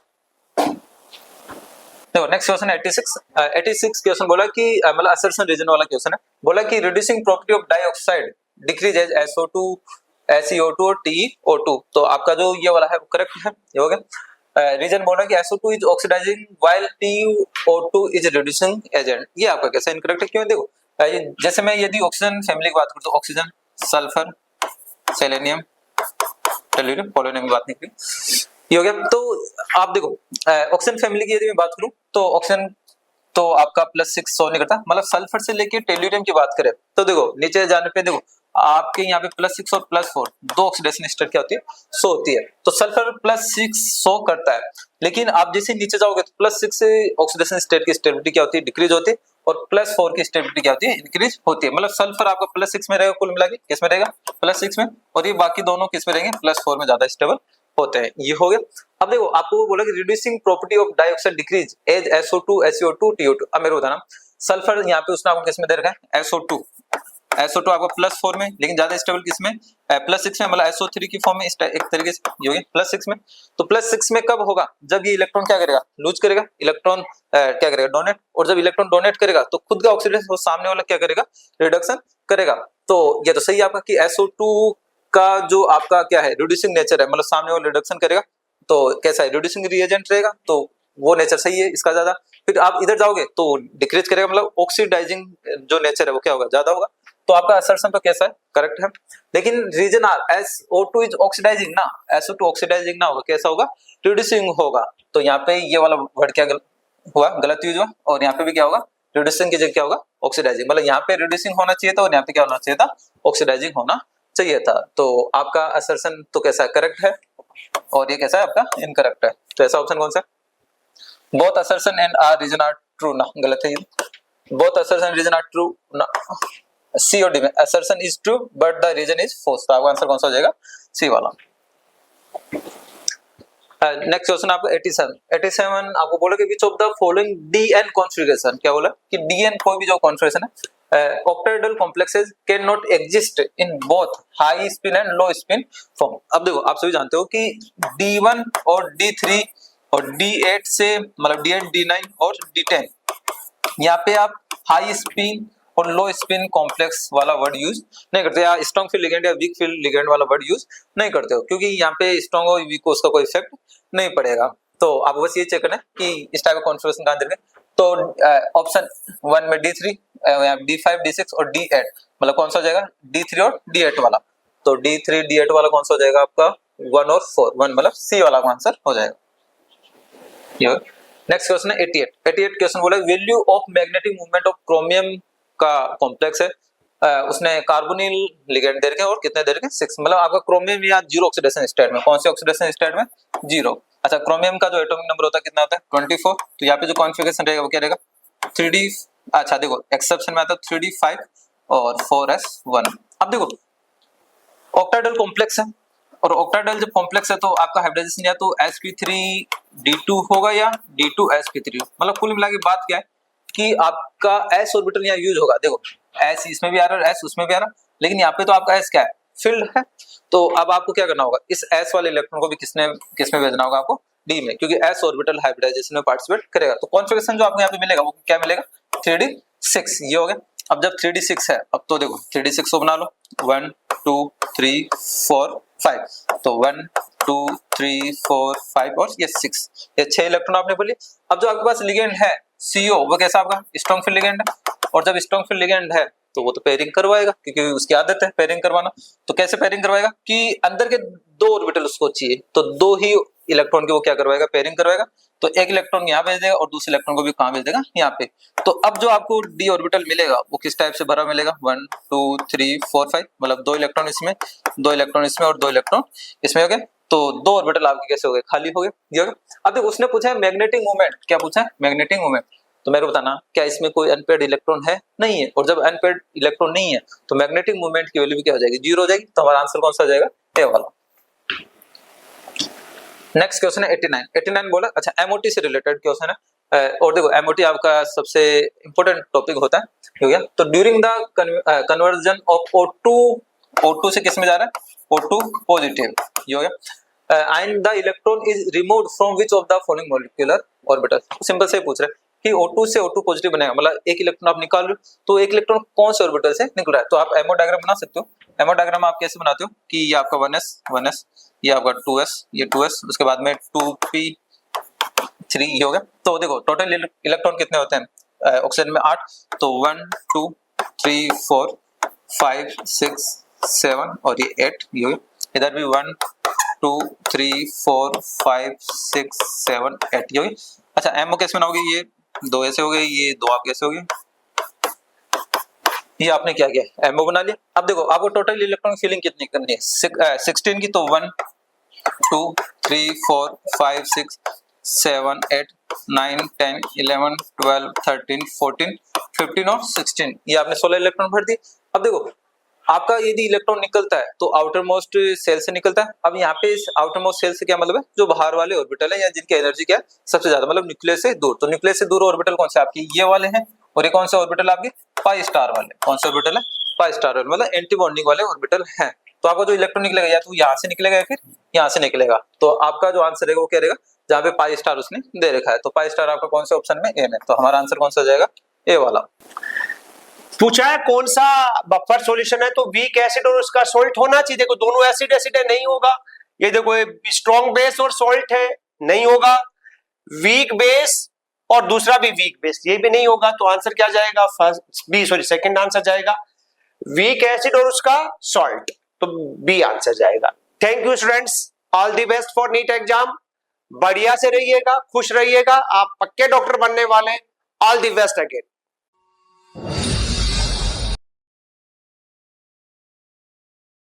देखो नेक्स्ट क्वेश्चन 86 क्वेश्चन बोला कि मतलब असर्शन रीजन वाला क्वेश्चन है। बोला कि reducing property of dioxide decrease as SO2 SeO2 और TeO2। तो आपका जो ये वाला है वो करेक्ट है, ये हो गया। रीजन बोला कि SO2 is oxidising while TeO2 is reducing agent. ये आपका कैसे इनकरेक्ट है, क्यों? देखो जैसे मैं यदि ऑक्सीजन फैमिली की बात करूं तो oxygen, sulphur, selenium, tellurium, polonium की बात निकली, ये हो गया। तो आप देखो ऑक्सीजन फैमिली की यदि मैं बात करूं तो ऑक्सीजन तो आपका +6 शो नहीं करता, मतलब सल्फर से लेके टेल्यूरियम की बात करें तो देखो नीचे जाने पे देखो आपके यहाँ पे +6 और +4 दो ऑक्सीडेशन स्टेट क्या होती है, शो होती है। तो सल्फर +6 शो करता है, लेकिन आप जैसे नीचे जाओगे तो +6 से ऑक्सीडेशन स्टेट की स्टेबिलिटी क्या होती है, डिक्रीज होती है, और +4 की स्टेबिलिटी क्या होती है, इंक्रीज होती है। मतलब सल्फर आपका +6 में रहेगा, कुल मिला के किस में रहेगा, +6 में, और ये बाकी दोनों किस में रहेंगे, +4 में ज्यादा स्टेबल होते हैं। ये हो गया। अब देखो आपको वो बोला कि reducing property of dioxide decrease as SO2 SeO2 TeO2। अब मेरे को बताना सल्फर यहाँ पे उसने आपको किस में दे रखा है, SO2 आपको +4 में, लेकिन ज्यादा स्टेबल किसमें, +6 में, मतलब SO3 की फॉर्म में एक तरीके से ये हो गया +6 में। तो +6 में कब होगा, जब ये इलेक्ट्रॉन क्या करेगा, लूज करेगा, इलेक्ट्रॉन क्या करेगा, डोनेट, और जब इलेक्ट्रॉन डोनेट करेगा तो खुद का ऑक्सीडेशन वो सामने वाला क्या करेगा, रिडक्शन करेगा। तो ये तो सही है आपका कि SO2 का जो आपका क्या है, रिड्यूसिंग नेचर है, मतलब सामने वाला रिडक्शन करेगा, तो कैसा है, रिड्यूसिंग रिएजेंट रहेगा, तो वो नेचर सही है इसका ज्यादा। फिर आप इधर जाओगे तो डिक्रीज करेगा, मतलब ऑक्सीडाइजिंग जो नेचर है वो क्या होगा, ज्यादा होगा। तो आपका असर्शन तो कैसा है, करेक्ट है। लेकिन reason are SO2 is oxidising ना, SO2 ऑक्सीडाइजिंग ना होगा, कैसा होगा, रिड्यूसिंग होगा। तो यहाँ पे ये वाला वर्ड क्या हुआ, गलत यूज हुआ, और यहाँ पे भी क्या होगा, रिड्यूसिंग की जगह क्या होगा, ऑक्सीडाइजिंग। मतलब यहाँ पे रिड्यूसिंग होना चाहिए था और यहाँ पे क्या होना चाहिए था, ऑक्सीडाइजिंग होना चाहिए था। तो आपका असर्शन तो कैसा है, करेक्ट है, और ये कैसा है आपका, इनकरेक्ट है। तो ऐसा ऑप्शन कौन सा, both assertion and are reason are true ना, गलत है ये, both assertion reason are true ना, सी और डी में assertion is true but the reason is false. तो आपका आंसर कौन सा हो जाएगा, सी वाला। नेक्स्ट क्वेश्चन आपको 87 आपको बोला कि विच of the following DN configuration, क्या बोला कि DN कोई भी जो कॉन्फ़िगरेशन है, octahedral complexes can not exist in both high spin and low spin form. अब देखो आप सभी जानते हो कि D1 और D3 और D8 से, मतलब D8 D9 और D10, यहाँ पे आप हाई स्पिन और लो स्पिन कॉम्प्लेक्स वाला वर्ड यूज नहीं करते, या स्ट्रॉन्ग फील्ड लिगेंड या वीक फील्ड लिगेंड वाला वर्ड यूज नहीं करते हो, क्योंकि यहाँ पे स्ट्रॉन्ग और वीक को उसका कोई इफेक्ट नहीं पड़ेगा। तो आप बस ये चेक करना है कि इस टाइप का कॉन्फ़िगरेशन कहाँ देंगे। तो ऑप्शन 1 में D3, D5 D6 और D8, मतलब कौन सा हो जाएगा, D3 और D8 वाला। तो D3 D8 वाला कौन सा हो जाएगा आपका, 1 और 4, 1 मतलब सी वाला आंसर हो जाएगा। नेक्स्ट क्वेश्चन है 88 क्वेश्चन बोला value of magnetic movement of chromium का कॉम्प्लेक्स है, उसने कार्बोनिल लिगेंड दे रखे और कितने दे रखे, 6, मतलब आपका क्रोमियम या जीरो ऑक्सीडेशन स्टेट में, कौन से ऑक्सीडेशन स्टेट में, जीरो। अच्छा क्रोमियम का जो एटॉमिक नंबर होता है कितना होता है, 24। तो यहाँ पे जो कॉन्फ़िगरेशन रहेगा वो क्या रहेगा, 3D। अच्छा देखो एक्सेप्शन में आता है 3D5 और 4S1। अब देखो ऑक्टाहेड्रल कॉम्प्लेक्स है, और ऑक्टाहेड्रल जब कॉम्प्लेक्स है तो आपका हाइब्रिडाइजेशन या तो sp3d2 होगा या d2sp3, मतलब कुल मिला के बात क्या है कि आपका s ऑर्बिटल यहाँ यूज होगा। देखो s इसमें भी आ रहा है, s उसमें भी आ रहा है, लेकिन यहाँ पे तो आपका s क्या है, फील्ड है। तो अब आपको क्या करना होगा, इस s वाले इलेक्ट्रॉन को भी किसमें भेजना होगा आपको, d में, क्योंकि s ऑर्बिटल हाइब्रिडाइजेशन में पार्टिसिपेट करेगा। तो कॉन्फ़िगरेशन जो आपको यहाँ पे मिलेगा वो क्या मिलेगा, 3D6, ये हो गया। अब जब 3D6 है, अब तो देखो 3D6 को बना लो, 1 2 3 4 5, तो 1 2 3 4 5 और ये 6, ये 6 इलेक्ट्रॉन आपने बोली। अब जो आपके पास लिगेंड है CO, वो कैसा आपका स्ट्रॉन्ग फील्ड लिगेंड है, और जब स्ट्रॉन्ग फील्ड लिगेंड है तो वो तो पेयरिंग करवाएगा, क्योंकि उसकी आदत है पेयरिंग करवाना। तो कैसे पेयरिंग करवाएगा कि अंदर के 2 ऑर्बिटल उसको चाहिए, तो 2 ही इलेक्ट्रॉन की वो क्या करवाएगा, पेयरिंग करवाएगा। तो एक इलेक्ट्रॉन यहाँ भेज देगा और दूसरे इलेक्ट्रॉन को भी कहाँ भेज देगा, यहाँ पे। तो अब जो आपको d ऑर्बिटल मिलेगा वो किस टाइप से भरा मिलेगा, 1 2 3 4 5, मतलब 2 इलेक्ट्रॉन इसमें, 2 इलेक्ट्रॉन इसमें और 2 इलेक्ट्रॉन इसमें हो गए। तो 2 ऑर्बिटल आपके कैसे हो गए, खाली हो गए, ये हो गए। अब देखो उसने पूछा है मैग्नेटिक मूवमेंट, क्या पूछा है, मैग्नेटिक मूवमेंट। तो मेरे को बताना क्या इसमें कोई अनपेयर्ड इलेक्ट्रॉन है, नहीं है। और जब अनपेयर्ड इलेक्ट्रॉन नहीं है तो मैग्नेटिक मोमेंट की वैल्यू भी क्या हो जाएगी, 0 हो जाएगी। तो हमारा आंसर कौन सा हो जाएगा, ए वाला। नेक्स्ट क्वेश्चन है 89 बोला। अच्छा, एमओटी से रिलेटेड क्वेश्चन है। और देखो एमओटी आपका सबसे इंपॉर्टेंट टॉपिक होता है, हो गया। तो during the conversion of O2 से किस में जा रहा है, O2 पॉजिटिव, ये हो गया। And the electron is removed from which of the following molecular orbital. Simple से पूछ रहे हैं कि O2 से O2 पॉजिटिव बनेगा, मतलब एक इलेक्ट्रॉन आप निकाल रहे हो तो एक इलेक्ट्रॉन कौन से ऑर्बिटल से निकल रहा है। तो आप एमओ डायग्राम बना सकते हो। एमओ डायग्राम आप कैसे बनाते हो कि ये आपका 1s, ये आपका 2s, ये 2s, उसके बाद में 2p3, ये हो गया। तो देखो टोटल इलेक्ट्रॉन कितने होते हैं ऑक्सीजन में, 8। तो 1 2 3 4 5 6 7 और ये 8, ये हो गया। इधर भी 1 2 3 4 5 6 7 8, ये हो गई। अच्छा, एमओ कैसे बनाओगे, ये 2 ऐसे हो गए, ये 2 आप कैसे हो गए, ये आपने क्या किया, एमओ बना लिया। अब देखो आपको टोटल इलेक्ट्रॉन फिलिंग कितनी करनी है, 16 की। तो 1 2 3 4 5 6 7 8 9 10 11 12 13 14 15 और 16, ये आपने 16 इलेक्ट्रॉन भर दी। अब देखो आपका यदि इलेक्ट्रॉन निकलता है तो आउटर मोस्ट सेल से निकलता है। अब यहाँ पे इस आउटर मोस्ट सेल से क्या मतलब है, जो बाहर वाले ऑर्बिटल है या जिनकी एनर्जी क्या है सबसे ज्यादा, मतलब न्यूक्लियस से दूर। तो न्यूक्लियस से दूर ऑर्बिटल कौन से आपके, ये वाले हैं। और ये कौन से ऑर्बिटल आपके, पाई स्टार वाले। कौन से ऑर्बिटल है, पाई स्टार वाले, मतलब एंटी बॉन्डिंग वाले ऑर्बिटल हैं। तो आपका जो इलेक्ट्रॉन निकलेगा या तो यहाँ से निकलेगा या फिर यहाँ से निकलेगा। तो आपका जो आंसर रहेगा वो क्या रहेगा, जहाँ पे पाई स्टार उसने दे रखा है। तो पाई स्टार आपका कौन से ऑप्शन में, ए में। तो हमारा आंसर कौन सा हो जाएगा, ए वाला। पूछा है कौन सा बफर सॉल्यूशन है, तो वीक एसिड और उसका सॉल्ट होना चाहिए। देखो दोनों एसिड एसिड है, नहीं होगा। ये देखो स्ट्रॉन्ग बेस और सॉल्ट है, नहीं होगा। वीक बेस और दूसरा भी वीक बेस, ये भी नहीं होगा। तो आंसर क्या जाएगा, सेकंड आंसर जाएगा वीक एसिड और उसका सॉल्ट, तो बी आंसर जाएगा। Thank you students, all the best for NEET exam. बढ़िया से रहिएगा, खुश रहिएगा, आप पक्के डॉक्टर बनने वाले। All the best again.